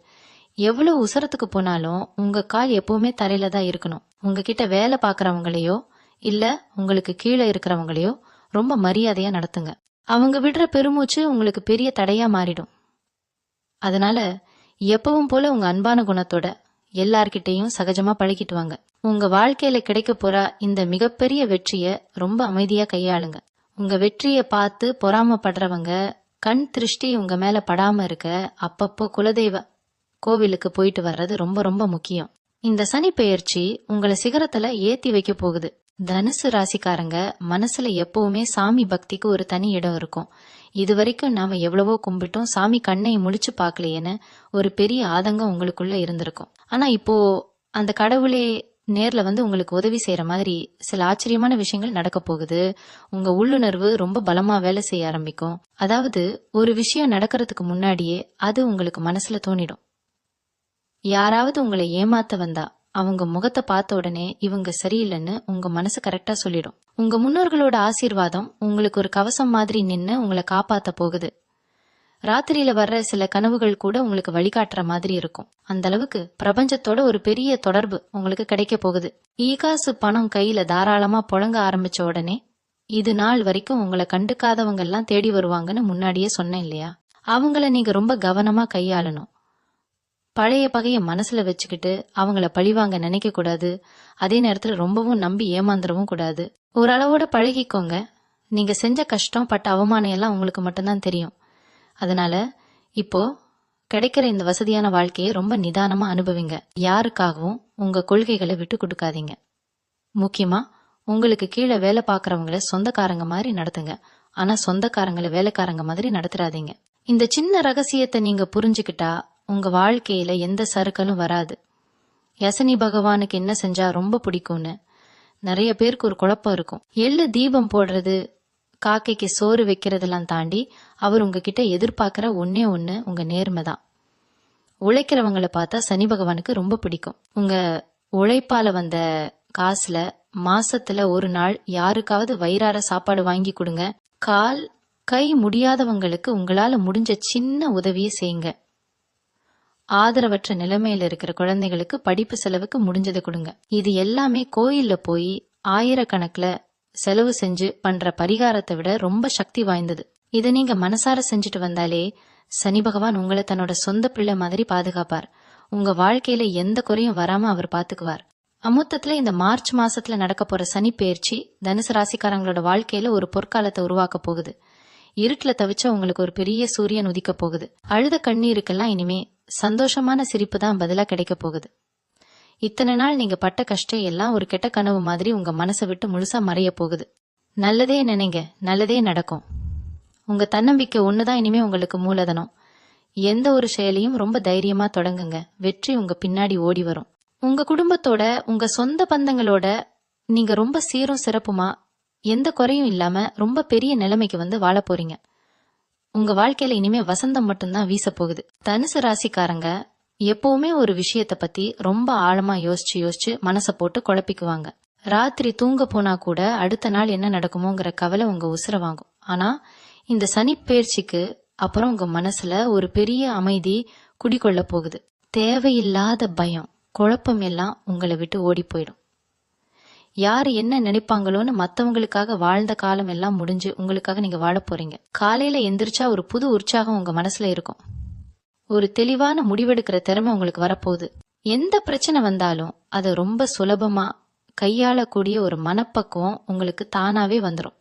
எவ்வளவு உசரத்துக்கு போனாலும் உங்க கால் எப்பவுமே தரையில தான் இருக்கணும். உங்ககிட்ட வேலை பாக்குறவங்களையோ இல்ல உங்களுக்கு கீழே இருக்கிறவங்களையோ ரொம்ப மரியாதையா நடத்துங்க. அவங்க விடுற பெருமூச்சு உங்களுக்கு பெரிய தடையா மாறிடும். அதனால எப்பவும் போல உங்க அன்பான குணத்தோட எல்லார்கிட்டையும் சகஜமா பழகிட்டு வாங்க. உங்க வாழ்க்கையில கிடைக்க போற இந்த மிகப்பெரிய வெற்றிய ரொம்ப அமைதியா கையாளுங்க. உங்க வெற்றிய பார்த்து பொறாமப்படுறவங்க கண் திருஷ்டி உங்க மேல படாம இருக்க அப்பப்போ குலதெய்வ கோவிலுக்கு போயிட்டு வர்றது ரொம்ப ரொம்ப முக்கியம். இந்த சனி பெயர்ச்சி உங்களை சிகரத்துல ஏத்தி வைக்க போகுது. தனுசு ராசிக்காரங்க மனசுல எப்பவுமே சாமி பக்திக்கு ஒரு தனி இடம் இருக்கும். இதுவரைக்கும் நாம எவ்வளவோ கும்பிட்டோம், சாமி கண்ணை முழிச்சு பாக்கலையேன்னு ஒரு பெரிய ஆதங்கம் உங்களுக்குள்ள இருந்திருக்கும். ஆனா இப்போ அந்த கடவுளே நேர்ல வந்து உங்களுக்கு உதவி செய்யற மாதிரி சில ஆச்சரியமான விஷயங்கள் நடக்க போகுது. உங்க உள்ளுணர்வு ரொம்ப பலமா வேலை செய்ய ஆரம்பிக்கும். அதாவது ஒரு விஷயம் நடக்கிறதுக்கு முன்னாடியே அது உங்களுக்கு மனசுல தோணிடும். யாராவது உங்களை ஏமாத்த வந்தா அவங்க முகத்தை பார்த்த உடனே இவங்க சரியில்லைன்னு உங்க மனசு கரெக்டா சொல்லிடும். உங்க முன்னோர்களோட ஆசீர்வாதம் உங்களுக்கு ஒரு கவசம் மாதிரி நின்னு உங்களை காப்பாத்த போகுது. ராத்திரியில வர்ற சில கனவுகள் கூட உங்களுக்கு வழிகாட்டுற மாதிரி இருக்கும். அந்த அளவுக்கு பிரபஞ்சத்தோட ஒரு பெரிய தொடர்பு உங்களுக்கு கிடைக்க போகுது. ஈகாசு பணம் கையில தாராளமா புழங்க ஆரம்பிச்ச உடனே இது நாள் வரைக்கும் உங்களை கண்டுக்காதவங்க எல்லாம் தேடி வருவாங்கன்னு முன்னாடியே சொன்னேன் இல்லையா? அவங்கள நீங்க ரொம்ப கவனமா கையாளணும். பழைய பகைய மனசுல வச்சுக்கிட்டு அவங்கள பழிவாங்க நினைக்க கூடாது. அதே நேரத்துல ரொம்பவும் நம்பி ஏமாந்துடவும் கூடாது. ஓரளவோட பழகிக்கோங்க. நீங்க செஞ்ச கஷ்டம் பட்ட அவமானம் எல்லாம் உங்களுக்கு மட்டும்தான் தெரியும். அதனால இப்போ கிடைக்கிற இந்த வசதியான வாழ்க்கையை ரொம்ப நிதானமா அனுபவிங்க. யாருக்காகவும் உங்க கொள்கைகளை விட்டு கொடுக்காதீங்க. முக்கியமா உங்களுக்கு கீழே வேலை பார்க்கறவங்கள சொந்தக்காரங்க மாதிரி நடத்துங்க. ஆனா சொந்தக்காரங்களை வேலைக்காரங்க மாதிரி நடத்துறாதீங்க. இந்த சின்ன ரகசியத்தை நீங்க புரிஞ்சுக்கிட்டா உங்க வாழ்க்கையில எந்த சறுக்கலும் வராது. யசனி பகவானுக்கு என்ன செஞ்சா ரொம்ப பிடிக்கும்னு நிறைய பேருக்கு ஒரு குழப்பம் இருக்கும். எள்ளு தீபம் போடுறது, காக்கைக்கு சோறு வைக்கிறதெல்லாம் தாண்டி அவர் உங்ககிட்ட எதிர்பார்க்கிற ஒன்னே ஒண்ணு உங்க நேர்மை தான். உழைக்கிறவங்களை பார்த்தா சனி பகவானுக்கு ரொம்ப பிடிக்கும். உங்க உழைப்பால வந்த காசுல மாசத்துல ஒரு நாள் யாருக்காவது வயிறார சாப்பாடு வாங்கி கொடுங்க. கால் கை முடியாதவங்களுக்கு உங்களால முடிஞ்ச சின்ன உதவியை செய்யுங்க. ஆதரவற்ற நிலைமையில இருக்கிற குழந்தைகளுக்கு படிப்பு செலவுக்கு முடிஞ்சதை கொடுங்க. இது எல்லாமே கோயில்ல போய் ஆயிரக்கணக்குல செலவு செஞ்சு பண்ற பரிகாரத்தை விட ரொம்ப சக்தி வாய்ந்தது. இதை நீங்க மனசார செஞ்சுட்டு வந்தாலே சனி பகவான் உங்களை தன்னோட சொந்த பிள்ளை மாதிரி பாதுகாப்பார். உங்க வாழ்க்கையில எந்த குறையும் வராம அவர் பாத்துக்குவார். அமுத்தத்துல இந்த மார்ச் மாசத்துல நடக்க போற சனி பெயர்ச்சி தனுசு ராசிக்காரங்களோட வாழ்க்கையில ஒரு பொற்காலத்தை உருவாக்க போகுது. இருட்டுல தவிச்ச உங்களுக்கு ஒரு பெரிய சூரியன் உதிக்க போகுது. அழுத கண்ணீருக்கெல்லாம் இனிமே சந்தோஷமான சிரிப்பு தான் பதிலா கிடைக்க போகுது. இத்தனை நாள் நீங்க பட்ட கஷ்டம் எல்லாம் ஒரு கெட்ட கனவு மாதிரி உங்க மனசை விட்டு முழுசா மறைய போகுது. நல்லதே நினைங்க, நல்லதே நடக்கும். உங்க தன்னம்பிக்கை ஒண்ணுதான் இனிமே உங்களுக்கு மூலதனம். எந்த ஒரு செயலையும் ரொம்ப தைரியமா தொடங்குங்க. வெற்றி உங்க பின்னாடி ஓடி வரும். உங்க குடும்பத்தோட, உங்க சொந்த பந்தங்களோட நீங்க ரொம்ப சீரும் சிறப்புமா எந்த குறையும் இல்லாம ரொம்ப பெரிய நிலைமைக்கு வந்து வாழ போறீங்க. உங்க வாழ்க்கையில இனிமே வசந்தம் மட்டும்தான் வீச போகுது. தனுசு ராசிக்காரங்க எப்பவுமே ஒரு விஷயத்த பத்தி ரொம்ப ஆழமா யோசிச்சு யோசிச்சு மனசை போட்டு குழப்பிக்குவாங்க. ராத்திரி தூங்க போனா கூட அடுத்த நாள் என்ன நடக்குமோங்கிற கவலை உங்க உசுர வாங்கும். ஆனா இந்த சனி பெயர்ச்சிக்கு அப்புறம் உங்க மனசுல ஒரு பெரிய அமைதி குடிக்கொள்ள போகுது. தேவையில்லாத பயம், குழப்பம் எல்லாம் உங்களை விட்டு ஓடி போயிடும். யாரு என்ன நினைப்பாங்களோன்னு மத்தவங்களுக்காக வாழ்ந்த காலம் எல்லாம் முடிஞ்சு உங்களுக்காக நீங்க வாழ போறீங்க. காலையில எந்திரிச்சா ஒரு புது உற்சாகம் உங்க மனசுல இருக்கும். ஒரு தெளிவான முடிவெடுக்கிற திறமை உங்களுக்கு வரப்போகுது. எந்த பிரச்சனை வந்தாலும் அதை ரொம்ப சுலபமா கையாளக்கூடிய ஒரு மனப்பக்குவம் உங்களுக்கு தானாவே வந்துடும்.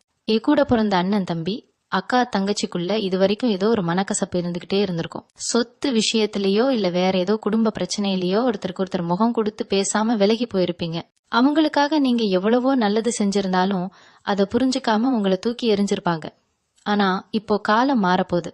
கூட பிறந்த அண்ணன் தம்பி அக்கா தங்கச்சிக்குள்ள இது வரைக்கும் ஏதோ ஒரு மனக்கசப்பு இருந்துகிட்டே இருந்திருக்கும். சொத்து விஷயத்திலயோ இல்ல வேற ஏதோ குடும்ப பிரச்சனையிலயோ ஒருத்தருக்கு ஒருத்தர் முகம் கொடுத்து பேசாம விலகி போயிருப்பீங்க. அவங்களுக்காக நீங்க எவ்வளவோ நல்லது செஞ்சிருந்தாலும் அதை புரிஞ்சுக்காம உங்களை தூக்கி எறிஞ்சிருப்பாங்க. ஆனா இப்போ காலம் மாறப்போகுது.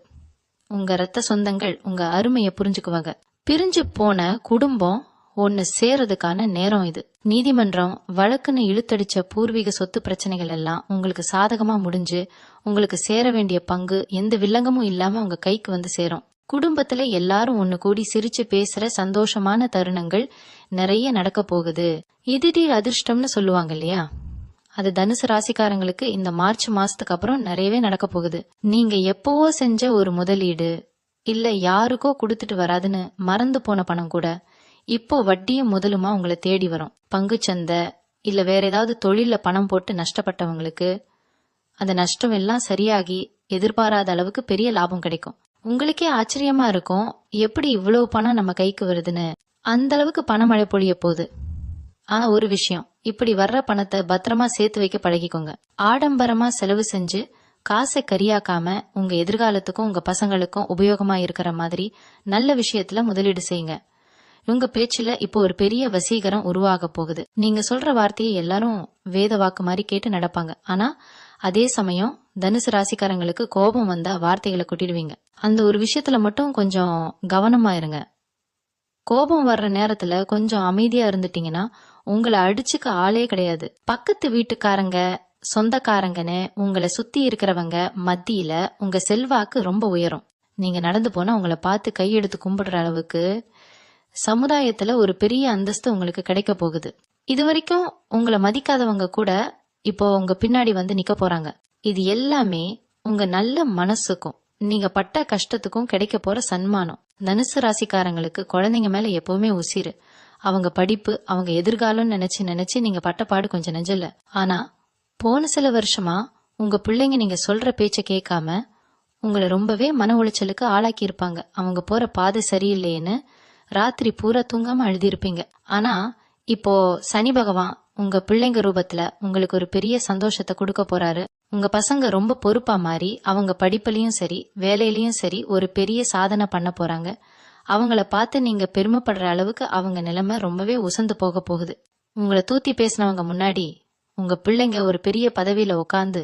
உங்க ரத்த சொந்தங்கள் உங்க அருமையை புரிஞ்சுக்குவாங்க. பிரிஞ்சு போன குடும்பம் ஒன்னு சேரதுக்கான நேரம் இது. நீதிமன்றம் வழக்குன்னு இழுத்தடிச்ச பூர்வீக சொத்து பிரச்சனைகள் எல்லாம் உங்களுக்கு சாதகமா முடிஞ்சு உங்களுக்கு சேர வேண்டிய பங்கு எந்த வில்லங்கமும் இல்லாம உங்க கைக்கு வந்து சேரும். குடும்பத்துல எல்லாரும் ஒன்னு கூடி சிரிச்சு பேசுற சந்தோஷமான தருணங்கள் நிறைய நடக்க போகுது. திடீர் அதிர்ஷ்டம்னு சொல்லுவாங்க இல்லையா, அது தனுசு ராசிக்காரங்களுக்கு இந்த மார்ச் மாசத்துக்கு அப்புறம் நிறையவே நடக்க போகுது. நீங்க எப்பவோ செஞ்ச ஒரு முதலீடு இல்ல யாருக்கோ கொடுத்துட்டு வராதுன்னு மறந்து போன பணம் கூட இப்போ வட்டியும் முதலுமா உங்களை தேடி வரும். பங்குச்சந்தை இல்ல வேற ஏதாவது தொழில பணம் போட்டு நஷ்டப்பட்டவங்களுக்கு அந்த நஷ்டம் எல்லாம் சரியாகி எதிர்பாராத அளவுக்கு பெரிய லாபம் கிடைக்கும். உங்களுக்கே ஆச்சரியமா இருக்கும், எப்படி இவ்வளவு பணம் நம்ம கைக்கு வருதுன்னு. அந்த அளவுக்கு பணமழை பொழிய போகுது. ஆனா ஒரு விஷயம், இப்படி வர்ற பணத்தை பத்திரமா சேர்த்து வைக்க பழகிக்கோங்க. ஆடம்பரமா செலவு செஞ்சு காசை கரியாக்காம உங்க எதிர்காலத்துக்கும் உங்க பசங்களுக்கும் உபயோகமா இருக்கிற மாதிரி நல்ல விஷயத்துல முதலீடு செய்யுங்க. உங்க பேச்சுல இப்போ ஒரு பெரிய வசீகரம் உருவாக போகுது. நீங்க சொல்ற வார்த்தையை எல்லாரும் வேத வாக்கு மாதிரி கேட்டு நடப்பாங்க. ஆனா அதே சமயம் தனுசு ராசிக்காரங்களுக்கு கோபம் வந்தா வார்த்தைகளை கொட்டிடுவீங்க. அந்த ஒரு விஷயத்துல மட்டும் கொஞ்சம் கவனமா இருங்க. கோபம் வர்ற நேரத்துல கொஞ்சம் அமைதியா இருந்துட்டீங்கன்னா உங்களை அடிச்சுக்க ஆளே கிடையாது. பக்கத்து வீட்டுக்காரங்க, சொந்தக்காரங்கன்னு உங்களை சுத்தி இருக்கிறவங்க மத்தியில உங்க செல்வாக்கு ரொம்ப உயரும். நீங்க நடந்து போனா உங்களை பார்த்து கையெடுத்து கும்பிடுற அளவுக்கு சமுதாயத்துல ஒரு பெரிய அந்தஸ்து உங்களுக்கு கிடைக்க போகுது. இது வரைக்கும் உங்களை மதிக்காதவங்க கூட இப்போ உங்க பின்னாடி வந்து நிக்க போறாங்க. இது எல்லாமே உங்க நல்ல மனசுக்கும் நீங்க பட்ட கஷ்டத்துக்கும் கிடைக்க போற சன்மானம். தனுசு ராசிக்காரங்களுக்கு குழந்தைங்க மேல எப்பவுமே உசிறு. அவங்க படிப்பு, அவங்க எதிர்காலம் நினைச்சு நினைச்சு நீங்க பட்ட பாடு கொஞ்சம் நெஞ்சல. ஆனா போன சில வருஷமா உங்க பிள்ளைங்க நீங்க சொல்ற பேச்ச கேட்காம உங்களை ரொம்பவே மன உளைச்சலுக்கு ஆளாக்கி இருப்பாங்க. அவங்க போற பாதை சரியில்லைன்னு ராத்திரி பூரா தூங்காம அழுதிருப்பீங்க. ஆனா இப்போ சனி பகவான் உங்க பிள்ளைங்க ரூபத்துல உங்களுக்கு ஒரு பெரிய சந்தோஷத்தை கொடுக்க போறாரு. உங்க பசங்க ரொம்ப பொறுப்பா மாறி அவங்க படிப்புலயும் சரி வேலையிலயும் சரி ஒரு பெரிய சாதனை பண்ண போறாங்க. அவங்கள பார்த்து நீங்க பெருமைப்படுற அளவுக்கு அவங்க நிலைமை ரொம்பவே உசந்து போக போகுது. உங்களை தூத்தி பேசினவங்க முன்னாடி உங்க பிள்ளைங்க ஒரு பெரிய பதவியில உட்காந்து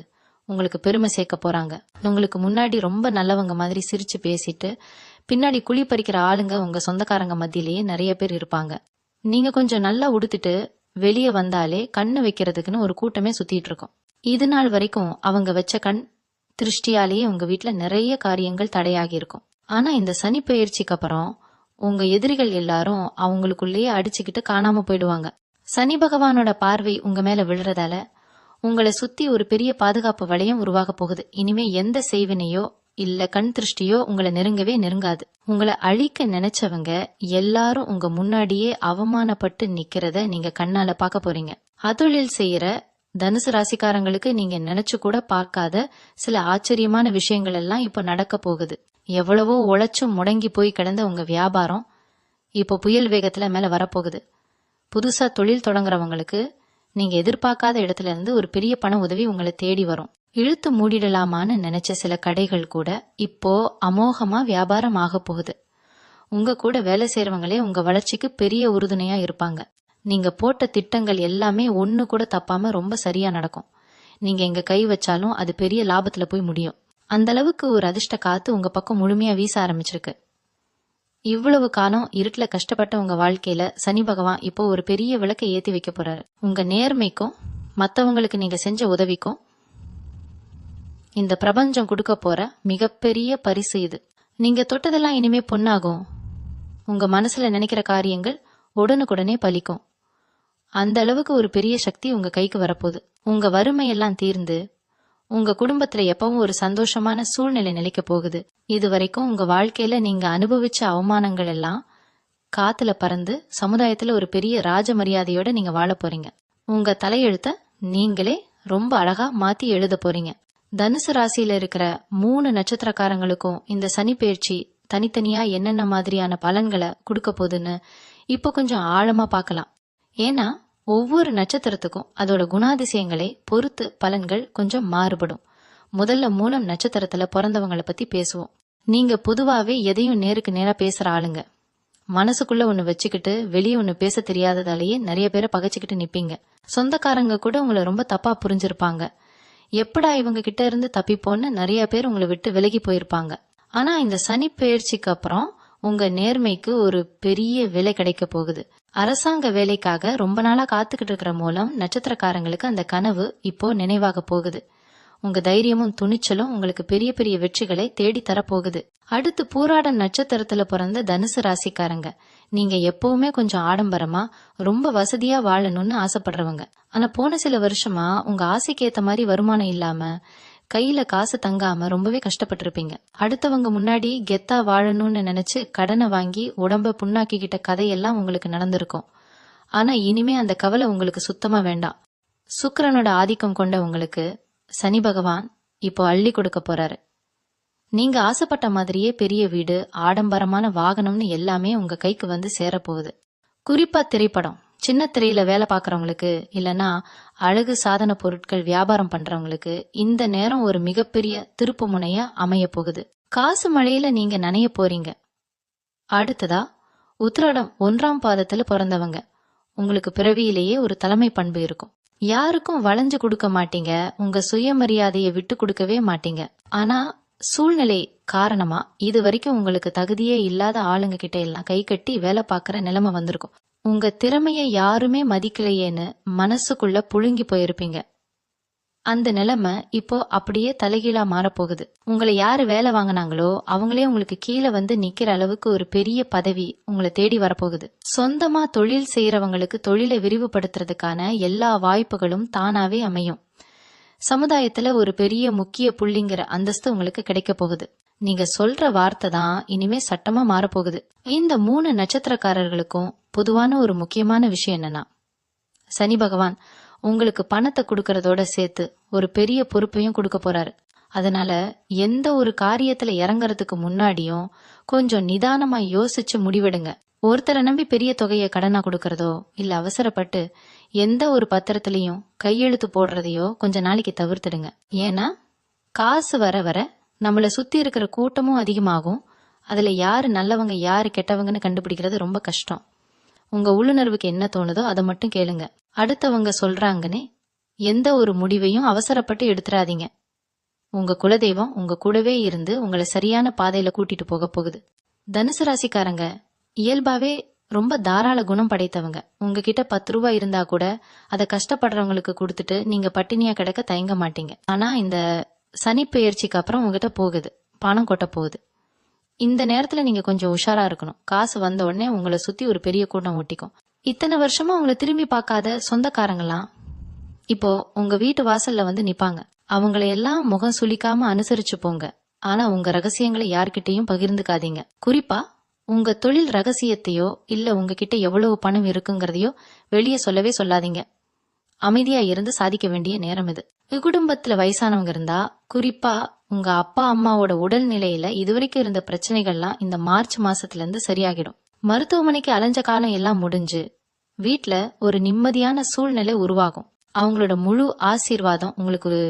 உங்களுக்கு பெருமை சேர்க்க போறாங்க. உங்களுக்கு முன்னாடி ரொம்ப நல்லவங்க மாதிரி சிரிச்சு பேசிட்டு பின்னாடி குழி பறிக்கிற ஆளுங்க உங்க சொந்தக்காரங்க மத்தியிலேயே நிறைய பேர் இருப்பாங்க. நீங்க கொஞ்சம் நல்லா உடுத்திட்டு வெளியே வந்தாலே கண்ணு வைக்கிறதுக்குன்னு ஒரு கூட்டமே சுத்திட்டு இருக்கும். இது நாள் வரைக்கும் அவங்க வச்ச கண் திருஷ்டியாலேயே உங்க வீட்டுல நிறைய காரியங்கள் தடையாகி இருக்கும். ஆனா இந்த சனி பெயர்ச்சிக்கு அப்புறம் உங்க எதிரிகள் எல்லாரும் அவங்களுக்குள்ளேயே அடிச்சுக்கிட்டு காணாம போயிடுவாங்க. சனி பகவானோட பார்வை உங்க மேல விழுறதால உங்களை சுத்தி ஒரு பெரிய பாதுகாப்பு வளையம் உருவாக போகுது. இனிமே எந்த செய்வினையோ இல்ல கண் திருஷ்டியோ உங்களை நெருங்கவே நெருங்காது. உங்களை அழிக்க நினைச்சவங்க எல்லாரும் உங்க முன்னாடியே அவமானப்பட்டு நிக்கிறத நீங்க கண்ணால பார்க்க போறீங்க. அதொழில் செய்யற தனுசு ராசிக்காரங்களுக்கு நீங்க நினைச்சு கூட பார்க்காத சில ஆச்சரியமான விஷயங்கள் எல்லாம் இப்ப நடக்க போகுது. எவ்வளவோ உழைச்சும் முடங்கி போய் கிடந்த உங்க வியாபாரம் இப்போ புயல் வேகத்துல மேல வரப்போகுது. புதுசா தொழில் தொடங்குறவங்களுக்கு நீங்க எதிர்பார்க்காத இடத்துல இருந்து ஒரு பெரிய பண உதவி உங்களை தேடி வரும். இழுத்து மூடிடலாமான்னு நினைச்ச சில கடைகள் கூட இப்போ அமோகமா வியாபாரம் ஆக போகுது. உங்க கூட வேலை செய்யறவங்களே உங்க வளர்ச்சிக்கு பெரிய உறுதுணையா இருப்பாங்க. நீங்க போட்ட திட்டங்கள் எல்லாமே ஒண்ணு கூட தப்பாம ரொம்ப சரியா நடக்கும். நீங்க எங்க கை வச்சாலும் அது பெரிய லாபத்துல போய் முடியும். அந்த அளவுக்கு ஒரு அதிர்ஷ்ட காத்து உங்க பக்கம் முழுமையா வீச ஆரம்பிச்சிருக்கு. இவ்வளவு காலம் இருட்டுல கஷ்டப்பட்ட உங்க வாழ்க்கையில சனி பகவான் இப்போ ஒரு பெரிய விளக்கை ஏத்தி வைக்க போறாரு. உங்க நேர்மைக்கும் மத்தவங்களுக்கு நீங்க செஞ்ச உதவிக்கும் இந்த பிரபஞ்சம் கொடுக்க போற மிகப்பெரிய பரிசு இது. நீங்க தொட்டதெல்லாம் இனிமே பொன்னாகும். உங்க மனசுல நினைக்கிற காரியங்கள் உடனுக்குடனே பலிக்கும். அந்த அளவுக்கு ஒரு பெரிய சக்தி உங்க கைக்கு வரப்போகுது. உங்க வறுமையெல்லாம் தீர்ந்து உங்க குடும்பத்துல எப்பவும் ஒரு சந்தோஷமான சூழ்நிலை நிலைக்க போகுது. இது வரைக்கும் உங்க வாழ்க்கையில நீங்க அனுபவிச்ச அவமானங்கள் எல்லாம் காத்துல பறந்து சமுதாயத்துல ஒரு பெரிய ராஜ மரியாதையோட நீங்க வாழ போறீங்க. உங்க தலையெழுத்த நீங்களே ரொம்ப அழகா மாத்தி எழுத போறீங்க. தனுசு ராசியில இருக்கிற 3 நட்சத்திரக்காரங்களுக்கும் இந்த சனி பெயர்ச்சி தனித்தனியா என்னென்ன மாதிரியான பலன்களை கொடுக்க போகுதுன்னு இப்போ கொஞ்சம் ஆழமா பார்க்கலாம். ஏன்னா ஒவ்வொரு நட்சத்திரத்துக்கும் அதோட குணாதிசயங்களை பொறுத்து பலன்கள் கொஞ்சம் மாறுபடும். முதல்ல மூலம் நட்சத்திரத்துல பிறந்தவங்களை பத்தி பேசுவோம். நீங்க பொதுவாவே எதையும் நேருக்கு நேரா பேசுற ஆளுங்க. மனசுக்குள்ள ஒண்ணு வச்சுக்கிட்டு வெளியே ஒண்ணு பேச தெரியாததாலேயே நிறைய பேரை பகைச்சுக்கிட்டு நிப்பீங்க. சொந்தக்காரங்க கூட உங்களை ரொம்ப தப்பா புரிஞ்சிருப்பாங்க. எப்படா இவங்க கிட்ட இருந்து தப்பிப்போன்னு நிறைய பேர் உங்களை விட்டு விலகி போயிருப்பாங்க. ஆனா இந்த சனி பெயர்ச்சிக்கு அப்புறம் உங்க நேர்மைக்கு ஒரு பெரிய விலை கிடைக்க போகுது. அரசாங்க வேலைக்காக ரொம்ப நாளா காத்துக்கிட்டு இருக்கிற மூலம் நட்சத்திரக்காரங்களுக்கு அந்த கனவு இப்போ நினைவாக போகுது. உங்க தைரியமும் துணிச்சலும் உங்களுக்கு பெரிய பெரிய வெற்றிகளை தேடி தரப்போகுது. அடுத்து பூராட நட்சத்திரத்துல பிறந்த தனுசு ராசிக்காரங்க. நீங்க எப்பவுமே கொஞ்சம் ஆடம்பரமா ரொம்ப வசதியா வாழணும்னு ஆசைப்படுறவங்க. ஆனா போன சில வருஷமா உங்க ஆசைக்கு ஏத்த மாதிரி வருமானம் இல்லாம கையில காசு தங்காம ரொம்பவே கஷ்டப்பட்டு இருப்பீங்க. அடுத்தவங்க முன்னாடி கெத்தா வாழணும்னு நினைச்சு கடனை வாங்கி உடம்ப புண்ணாக்கிக்கிட்ட கதையெல்லாம் உங்களுக்கு நடந்திருக்கும். ஆனா இனிமே அந்த கவலை உங்களுக்கு சுத்தமா வேண்டாம். சுக்கிரனோட ஆதிக்கம் கொண்ட உங்களுக்கு சனி பகவான் இப்போ அள்ளி கொடுக்க போறாரு. நீங்க ஆசைப்பட்ட மாதிரியே பெரிய வீடு, ஆடம்பரமான வாகனம்னு எல்லாமே உங்க கைக்கு வந்து சேரப்போகுது. குறிப்பா திரைப்படம், சின்ன திரையில வேலை பாக்குறவங்களுக்கு இல்லனா அழகு சாதன பொருட்கள் வியாபாரம் பண்றவங்களுக்கு இந்த நேரம் ஒரு மிகப்பெரிய திருப்பு முனையா அமைய போகுது. காசு மழையில நீங்க நனைய போறீங்க. அடுத்ததா உத்திராடம் 1ஆம் பாதத்துல பிறந்தவங்க. உங்களுக்கு பிறவியிலேயே ஒரு தலைமை பண்பு இருக்கும். யாருக்கும் வளைஞ்சு கொடுக்க மாட்டீங்க. உங்க சுயமரியாதையை விட்டு கொடுக்கவே மாட்டீங்க. ஆனா சூழ்நிலை காரணமா இது வரைக்கும் உங்களுக்கு தகுதியே இல்லாத ஆளுங்க கிட்ட எல்லாம் கை கட்டி வேலை பாக்குற நிலைமை வந்திருக்கும். உங்க திறமைய யாருமே மதிக்கலையேன்னு மனசுக்குள்ள புழுங்கி போயிருப்பீங்க. அந்த நிலைமை இப்போ அப்படியே தலைகீழா மாறப்போகுது. உங்களை யாரு வேலை வாங்கினாங்களோ அவங்களே உங்களுக்கு கீழே வந்து நிக்கிற அளவுக்கு ஒரு பெரிய பதவி உங்களை தேடி வரப்போகுது. சொந்தமா தொழில் செய்யறவங்களுக்கு தொழிலை விரிவுபடுத்துறதுக்கான எல்லா வாய்ப்புகளும் தானாவே அமையும். சமுதாயத்துல ஒரு பெரிய முக்கிய புள்ளிங்கிற அந்தஸ்து உங்களுக்கு கிடைக்க போகுது. நீங்க சொல்ற வார்த்தை தான் இனிமே சட்டமா மாறப்போகுது. இந்த 3 நட்சத்திரக்காரர்களுக்கும் பொதுவான ஒரு முக்கியமான விஷயம் என்னன்னா, சனி பகவான் உங்களுக்கு பணத்தை கொடுக்கறதோட சேர்த்து ஒரு பெரிய பொறுப்பையும் கொடுக்க போறாரு. அதனால எந்த ஒரு காரியத்துல இறங்கறதுக்கு முன்னாடியும் கொஞ்சம் நிதானமா யோசிச்சு முடிவெடுங்க. ஒருத்தரை நம்பி பெரிய தொகையை கடனா கொடுக்கறதோ இல்ல அவசரப்பட்டு எந்த ஒரு பத்திரத்திலையும் கையெழுத்து போடுறதையோ கொஞ்ச நாளைக்கு தவிர்த்துடுங்க. ஏன்னா காசு வர வர நம்மள சுத்தி இருக்கிற கூட்டமும் அதிகமாகும். அதுல யாரு நல்லவங்க யாரு கெட்டவங்கன்னு கண்டுபிடிக்கிறது ரொம்ப கஷ்டம். உங்க உள்ளுணர்வுக்கு என்ன தோணுதோ அதை மட்டும் கேளுங்க. அடுத்தவங்க சொல்றாங்கன்னு எந்த ஒரு முடிவையும் அவசரப்பட்டு எடுத்துறாதீங்க. உங்க குலதெய்வம் உங்க கூடவே இருந்து உங்களை சரியான பாதையில கூட்டிட்டு போக போகுது. தனுசு ராசிக்காரங்க இயல்பாவே ரொம்ப தாராள குணம் படைத்தவங்க. உங்ககிட்ட 10 ரூபாய் இருந்தா கூட அதை கஷ்டப்படுறவங்களுக்கு கொடுத்துட்டு நீங்க பட்டினியா கிடக்க தயங்க மாட்டீங்க. ஆனா இந்த சனி பெயர்ச்சிக்கு அப்புறம் உங்ககிட்ட போகுது, பணம் கொட்ட போகுது. இந்த நேரத்துல நீங்க கொஞ்சம் உஷாரா இருக்கணும். காசு வந்த உடனே உங்களை சுத்தி ஒரு பெரிய கூட்டம் ஒட்டிக்கும். இத்தனை வருஷமா உங்களை திரும்பி பார்க்காத சொந்தக்காரங்களாம் இப்போ உங்க வீட்டு வாசல்ல வந்து நிப்பாங்க. அவங்களை எல்லாம் முகம் சுளிக்காம அனுசரிச்சு போங்க. ஆனா உங்க ரகசியங்களை யார்கிட்டயும் பகிர்ந்துக்காதீங்க. குறிப்பா உங்க தொழில் ரகசியத்தையோ இல்ல உங்ககிட்ட எவ்வளவு பணம் இருக்குங்கிறதையோ வெளியே சொல்லவே சொல்லாதீங்க. அமைதியா இருந்து சாதிக்க வேண்டிய நேரம் இது. குடும்பத்துல வயசானவங்க இருந்தா, குறிப்பா உங்க அப்பா அம்மாவோட உடல்நிலையில இதுவரைக்கும் இருந்த பிரச்சனைகள்லாம் இந்த மார்ச் மாசத்துல இருந்து சரியாகிடும். மருத்துவமனைக்கு அலைஞ்ச காலம் எல்லாம் முடிஞ்சு வீட்ல ஒரு நிம்மதியான சூழ்நிலை உருவாகும். அவங்களோட முழு ஆசீர்வாதம் உங்களுக்கு ஒரு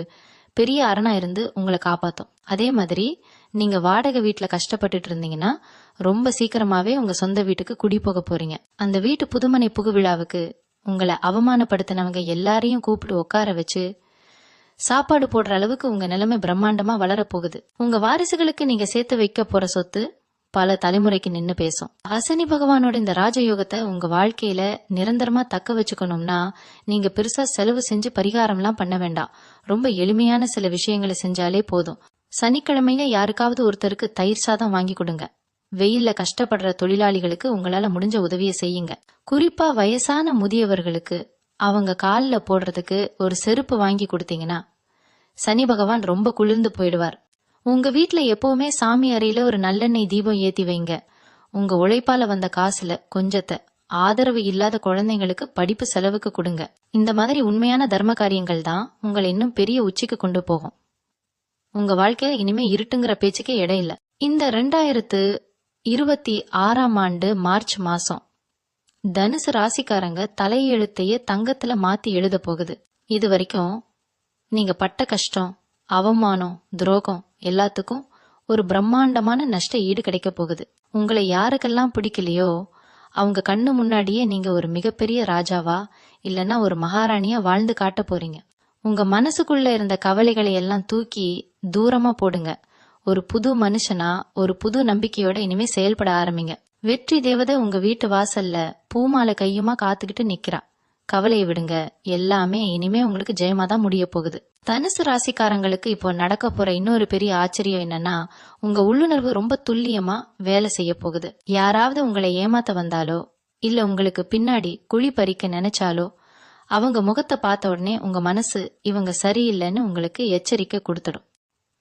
பெரிய அரணா இருந்து உங்களை காப்பாத்தும். அதே மாதிரி நீங்க வாடகை வீட்டுல கஷ்டப்பட்டுட்டு இருந்தீங்கன்னா ரொம்ப சீக்கிரமாவே உங்க சொந்த வீட்டுக்கு குடி போக போறீங்க. அந்த வீட்டு புதுமனை புகு விழாவுக்கு உங்களை அவமானப்படுத்தினவங்க எல்லாரையும் கூப்பிட்டு உட்கார வச்சு சாப்பாடு போடுற அளவுக்கு உங்க நிலைமை பிரம்மாண்டமா வளர போகுது. உங்க வாரிசுகளுக்கு நீங்க சேர்த்து வைக்க போற சொத்து பல தலைமுறைக்கு நின்னு பேசும். அசனி பகவானோட இந்த ராஜயோகத்தை உங்க வாழ்க்கையில நிரந்தரமா தக்க வச்சுக்கணும்னா நீங்க பெருசா செலவு செஞ்சு பரிகாரம்லாம் பண்ண வேண்டாம். ரொம்ப எளிமையான சில விஷயங்களை செஞ்சாலே போதும். சனிக்கிழமையில யாருக்காவது ஒருத்தருக்கு தயிர் சாதம் வாங்கி கொடுங்க. வெயில்ல கஷ்டப்படுற தொழிலாளிகளுக்கு உங்களால முடிஞ்ச உதவியை செய்யுங்க. குறிப்பா வயசான முதியவர்களுக்கு அவங்க காலில் போடுறதுக்கு ஒரு செருப்பு வாங்கி கொடுத்தீங்கன்னா சனி பகவான் ரொம்ப குளிர்ந்து போயிடுவார். உங்க வீட்டுல எப்பவுமே சாமி அறையில ஒரு நல்லெண்ணெய் தீபம் ஏத்தி வைங்க. உங்க உழைப்பால வந்த காசுல கொஞ்சத்தை ஆதரவு இல்லாத குழந்தைங்களுக்கு படிப்பு செலவுக்கு கொடுங்க. இந்த மாதிரி உண்மையான தர்ம காரியங்கள் தான் உங்களை இன்னும் பெரிய உச்சிக்கு கொண்டு போகும். உங்க வாழ்க்கையில இனிமே இருட்டுங்கிற பேச்சுக்கே இடம் இல்ல. இந்த 2026 மார்ச் மாசம் தனுசு ராசிக்காரங்க தலையெழுத்தையே தங்கத்துல மாத்தி எழுத போகுது. இது வரைக்கும் நீங்க பட்ட கஷ்டம், அவமானம், துரோகம் எல்லாத்துக்கும் ஒரு பிரம்மாண்டமான நஷ்ட ஈடு கிடைக்க போகுது. உங்களை யாருக்கெல்லாம் பிடிக்கலையோ அவங்க கண்ணு முன்னாடியே நீங்க ஒரு மிகப்பெரிய ராஜாவா இல்லைன்னா ஒரு மகாராணியா வாழ்ந்து காட்ட போறீங்க. உங்க மனசுக்குள்ள இருந்த கவலைகளை எல்லாம் தூக்கி தூரமா போடுங்க. ஒரு புது மனுஷனா ஒரு புது நம்பிக்கையோட இனிமே செயல்பட ஆரம்பிங்க. வெற்றி தேவதை உங்க வீட்டு வாசல்ல பூமாலை கையுமா காத்துக்கிட்டு நிக்கிறா. கவலையை விடுங்க, எல்லாமே இனிமே உங்களுக்கு ஜெயமா தான் முடிய போகுது. தனுசு ராசிக்காரங்களுக்கு இப்போ நடக்க போற இன்னொரு பெரிய ஆச்சரியம் என்னன்னா, உங்க உள்ளுணர்வு ரொம்ப துல்லியமா வேலை செய்ய போகுது. யாராவது உங்களை ஏமாத்த வந்தாலோ இல்ல உங்களுக்கு பின்னாடி குழி பறிக்க நினைச்சாலோ அவங்க முகத்தை பார்த்த உடனே உங்க மனசு இவங்க சரியில்லைன்னு உங்களுக்கு எச்சரிக்கை கொடுத்துடும்.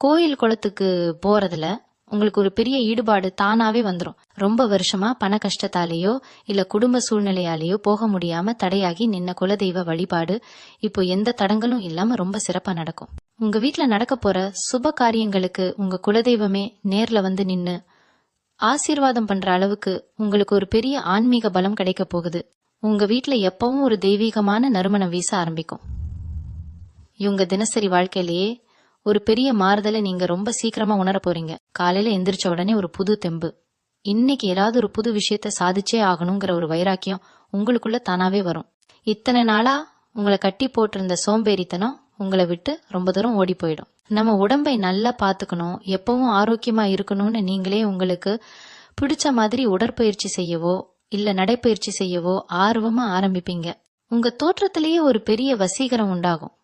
கோயில் குளத்துக்கு போறதுல உங்களுக்கு ஒரு பெரிய ஈடுபாடு தானாவே வந்துடும். ரொம்ப வருஷமா பண கஷ்டத்தாலேயோ இல்ல குடும்ப சூழ்நிலையாலேயோ போக முடியாம தடையாகி நின்ன குலதெய்வ வழிபாடு இப்போ எந்த தடங்களும் இல்லாம ரொம்ப சிறப்பா நடக்கும். உங்க வீட்டுல நடக்க போற சுப காரியங்களுக்கு உங்க குலதெய்வமே நேர்ல வந்து நின்னு ஆசீர்வாதம் பண்ற அளவுக்கு உங்களுக்கு ஒரு பெரிய ஆன்மீக பலம் கிடைக்க போகுது. உங்க வீட்டுல எப்பவும் ஒரு தெய்வீகமான நறுமணம் வீச ஆரம்பிக்கும். இவங்க தினசரி வாழ்க்கையிலேயே ஒரு பெரிய மாறுதலை நீங்க ரொம்ப சீக்கிரமா உணர போறீங்க. காலையில எந்திரிச்ச உடனே ஒரு புது தெம்பு, இன்னைக்கு ஏதாவது ஒரு புது விஷயத்த சாதிச்சே ஆகணுங்கிற ஒரு வைராக்கியம் உங்களுக்குள்ள தானாவே வரும். இத்தனை நாளா உங்களை கட்டி போட்டிருந்த சோம்பேறித்தனம் உங்களை விட்டு ரொம்ப தூரம் ஓடி போயிடும். நம்ம உடம்பை நல்லா பாத்துக்கணும், எப்பவும் ஆரோக்கியமா இருக்கணும்னு நீங்களே உங்களுக்கு பிடிச்ச மாதிரி உடற்பயிற்சி செய்யவோ இல்ல நடைப்பயிற்சி செய்யவோ ஆர்வமா ஆரம்பிப்பீங்க. உங்க தோற்றத்திலேயே ஒரு பெரிய வசீகரம் உண்டாகும்.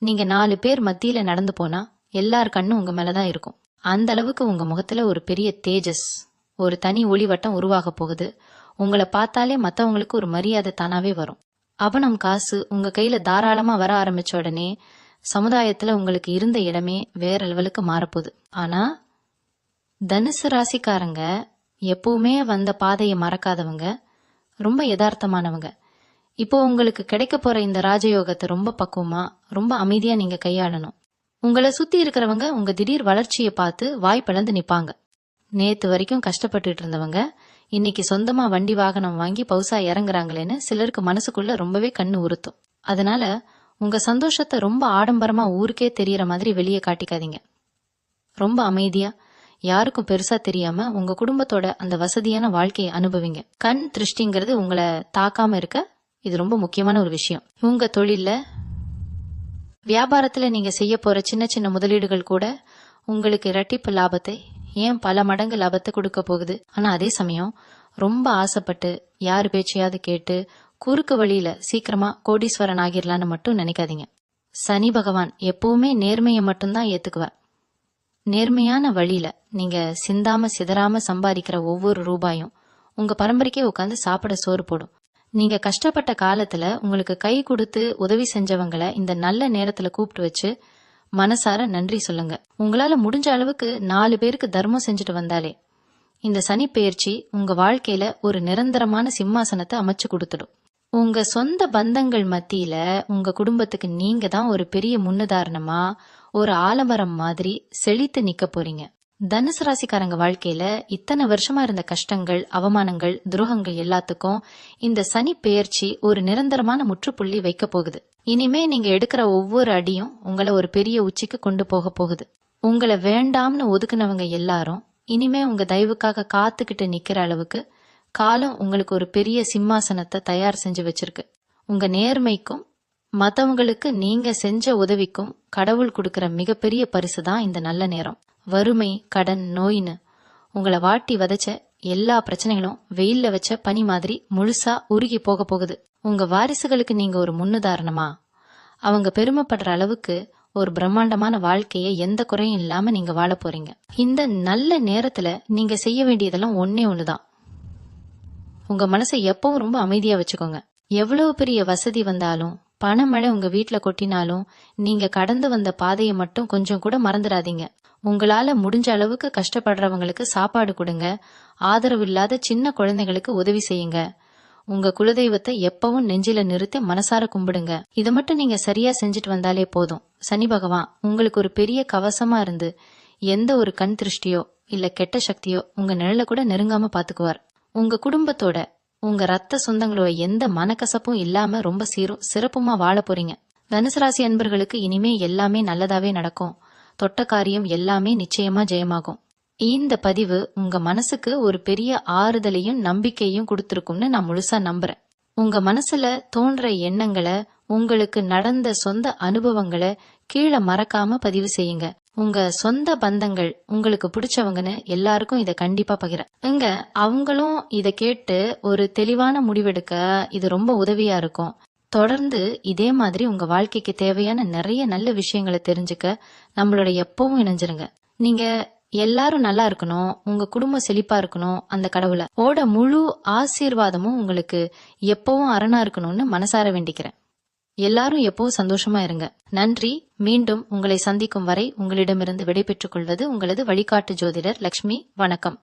நீங்க 4 பேர் மத்தியில நடந்து போனா எல்லார் கண்ணும் உங்க மேலதான் இருக்கும். அந்த அளவுக்கு உங்க முகத்துல ஒரு பெரிய தேஜஸ், ஒரு தனி ஒளிவட்டம் உருவாக போகுது. உங்களை பார்த்தாலே மத்தவங்களுக்கு ஒரு மரியாதை தானாவே வரும். அவனம் காசு உங்க கையில தாராளமா வர ஆரம்பிச்ச உடனே சமுதாயத்துல உங்களுக்கு இருந்த இடமே வேற லெவலுக்கு மாறப்போகுது. ஆனா தனுசு ராசிக்காரங்க எப்பவுமே வந்த பாதையை மறக்காதவங்க, ரொம்ப யதார்த்தமானவங்க. இப்போ உங்களுக்கு கிடைக்க போற இந்த ராஜயோகத்தை ரொம்ப பக்குவமா ரொம்ப அமைதியா நீங்க கையாளணும். உங்களை சுத்தி இருக்கிறவங்க உங்க திடீர் வளர்ச்சியை பார்த்து வாய் பிளந்து நிப்பாங்க. நேத்து வரைக்கும் கஷ்டப்பட்டுட்டு இருந்தவங்க இன்னைக்கு சொந்தமா வண்டி வாகனம் வாங்கி பவுசா இறங்குறாங்களேன்னு சிலருக்கு மனசுக்குள்ள ரொம்பவே கண்ணு உறுத்தும். அதனால உங்க சந்தோஷத்தை ரொம்ப ஆடம்பரமா ஊருக்கே தெரியற மாதிரி வெளியே காட்டிக்காதீங்க. ரொம்ப அமைதியா யாருக்கும் பெருசா தெரியாம உங்க குடும்பத்தோட அந்த வசதியான வாழ்க்கையை அனுபவிங்க. கண் திருஷ்டிங்கிறது உங்களை தாக்காம இருக்க இது ரொம்ப முக்கியமான ஒரு விஷயம். உங்க தொழில்ல வியாபாரத்துல நீங்க செய்ய போற சின்ன சின்ன முதலீடுகள் கூட உங்களுக்கு இரட்டிப்பு லாபத்தை, ஏன் பல மடங்கு லாபத்தை கொடுக்க போகுது. ஆனா அதே சமயம் ரொம்ப ஆசைப்பட்டு யார் பேச்சையாவது கேட்டு குறுக்கு வழியில சீக்கிரமா கோடீஸ்வரன் ஆகிரலான்னு மட்டும் நினைக்காதீங்க. சனி பகவான் எப்பவுமே நேர்மையை மட்டும்தான் ஏத்துக்குவார். நேர்மையான வழியில நீங்க சிந்தாம சிதறாம சம்பாதிக்கிற ஒவ்வொரு ரூபாயும் உங்க பரம்பரைக்கே உட்காந்து சாப்பிட சோறு போடும். நீங்க கஷ்டப்பட்ட காலத்துல உங்களுக்கு கை கொடுத்து உதவி செஞ்சவங்களை இந்த நல்ல நேரத்துல கூப்பிட்டு வச்சு மனசார நன்றி சொல்லுங்க. உங்களால முடிஞ்ச அளவுக்கு 4 பேருக்கு தர்மம் செஞ்சுட்டு வந்தாலே இந்த சனி பெயர்ச்சி உங்க வாழ்க்கையில ஒரு நிரந்தரமான சிம்மாசனத்தை அமைச்சு கொடுத்துடும். உங்க சொந்த பந்தங்கள் மத்தியில உங்க குடும்பத்துக்கு நீங்க தான் ஒரு பெரிய முன்னுதாரணமா, ஒரு ஆலமரம் மாதிரி செழித்து நிக்க போறீங்க. தனுசு ராசிக்காரங்க வாழ்க்கையில இத்தனை வருஷமா இருந்த கஷ்டங்கள், அவமானங்கள், துரோகங்கள் எல்லாத்துக்கும் இந்த சனி பெயர்ச்சி ஒரு நிரந்தரமான முற்றுப்புள்ளி வைக்க போகுது. இனிமே நீங்க எடுக்கிற ஒவ்வொரு அடியும் உங்களை ஒரு பெரிய உச்சிக்கு கொண்டு போக போகுது. உங்களை வேண்டாம்னு ஒதுக்குனவங்க எல்லாரும் இனிமே உங்க தயவுக்காக காத்துக்கிட்டு நிக்கிற அளவுக்கு காலம் உங்களுக்கு ஒரு பெரிய சிம்மாசனத்தை தயார் செஞ்சு வச்சிருக்கு. உங்க நேர்மைக்கும் மத்தவங்களுக்கு நீங்க செஞ்ச உதவிக்கும் கடவுள் கொடுக்கிற மிகப்பெரிய பரிசு தான் இந்த நல்ல நேரம். வறுமை, கடன், நோயின்னு உங்களை வாட்டி வதைச்ச எல்லா பிரச்சனைகளும் வெயில்ல வச்ச பனி மாதிரி முழுசா உருகி போக போகுது. உங்க வாரிசுகளுக்கு நீங்க ஒரு முன்னுதாரணமா, அவங்க பெருமைப்படுற அளவுக்கு ஒரு பிரம்மாண்டமான வாழ்க்கையை எந்த குறையும் இல்லாம நீங்க வாழ போறீங்க. இந்த நல்ல நேரத்துல நீங்க செய்ய வேண்டியதெல்லாம் ஒன்னே ஒண்ணுதான். உங்க மனசை எப்பவும் ரொம்ப அமைதியா வச்சுக்கோங்க. எவ்வளவு பெரிய வசதி வந்தாலும், பணமழை உங்க வீட்டுல கொட்டினாலும் நீங்க கடந்து வந்த பாதையை மட்டும் கொஞ்சம் கூட மறந்துடாதீங்க. உங்களால முடிஞ்ச அளவுக்கு கஷ்டப்படுறவங்களுக்கு சாப்பாடு கொடுங்க. ஆதரவு இல்லாத சின்ன குழந்தைகளுக்கு உதவி செய்யுங்க. உங்க குலதெய்வத்தை எப்பவும் நெஞ்சில நிறுத்தி மனசார கும்பிடுங்க. இதை மட்டும் நீங்க சரியா செஞ்சுட்டு வந்தாலே போதும். சனி பகவான் உங்களுக்கு ஒரு பெரிய கவசமா இருந்து எந்த ஒரு கண் திருஷ்டியோ இல்ல கெட்ட சக்தியோ உங்க நிழல கூட நெருங்காம பாத்துக்குவார். உங்க குடும்பத்தோட உங்க ரத்த சொந்தங்களோட எந்த மனக்கசப்பும் இல்லாம ரொம்ப சீரும் சிறப்புமா வாழ போறீங்க. தனுசு ராசி அன்பர்களுக்கு இனிமே எல்லாமே நல்லதாவே நடக்கும். தொட்ட காரியம் எல்லாமே நிச்சயமா ஜெயமாகும். இந்த பதிவு உங்க மனசுக்கு ஒரு பெரிய ஆறுதலையும் நம்பிக்கையும் கொடுத்திருக்கும்னு நான் முழுசா நம்புறேன். உங்க மனசுல தோன்ற எண்ணங்களை, உங்களுக்கு நடந்த சொந்த அனுபவங்களை கீழே மறக்காம பதிவு செய்யுங்க. உங்க சொந்த பந்தங்கள், உங்களுக்கு பிடிச்சவங்கன்னு எல்லாருக்கும் இத கண்டிப்பா பகிர. அவங்களும் இத கேட்டு ஒரு தெளிவான முடிவெடுக்க இது ரொம்ப உதவியா இருக்கும். தொடர்ந்து இதே மாதிரி உங்க வாழ்க்கைக்கு தேவையான நிறைய நல்ல விஷயங்களை தெரிஞ்சுக்க நம்மளோட எப்பவும் இணைஞ்சிருங்க. நீங்க எல்லாரும் நல்லா இருக்கணும், உங்க குடும்பம் செழிப்பா இருக்கணும், அந்த கடவுளை ஓட முழு ஆசீர்வாதமும் உங்களுக்கு எப்பவும் அரணா இருக்கணும்னு மனசார வேண்டிக்கிறேன். எல்லாரும் எப்பவும் சந்தோஷமா இருங்க. நன்றி. மீண்டும் உங்களை சந்திக்கும் வரை உங்களிடமிருந்து விடைபெற்றுக் கொள்வது உங்களது வழிகாட்டு ஜோதிடர் லக்ஷ்மி. வணக்கம்.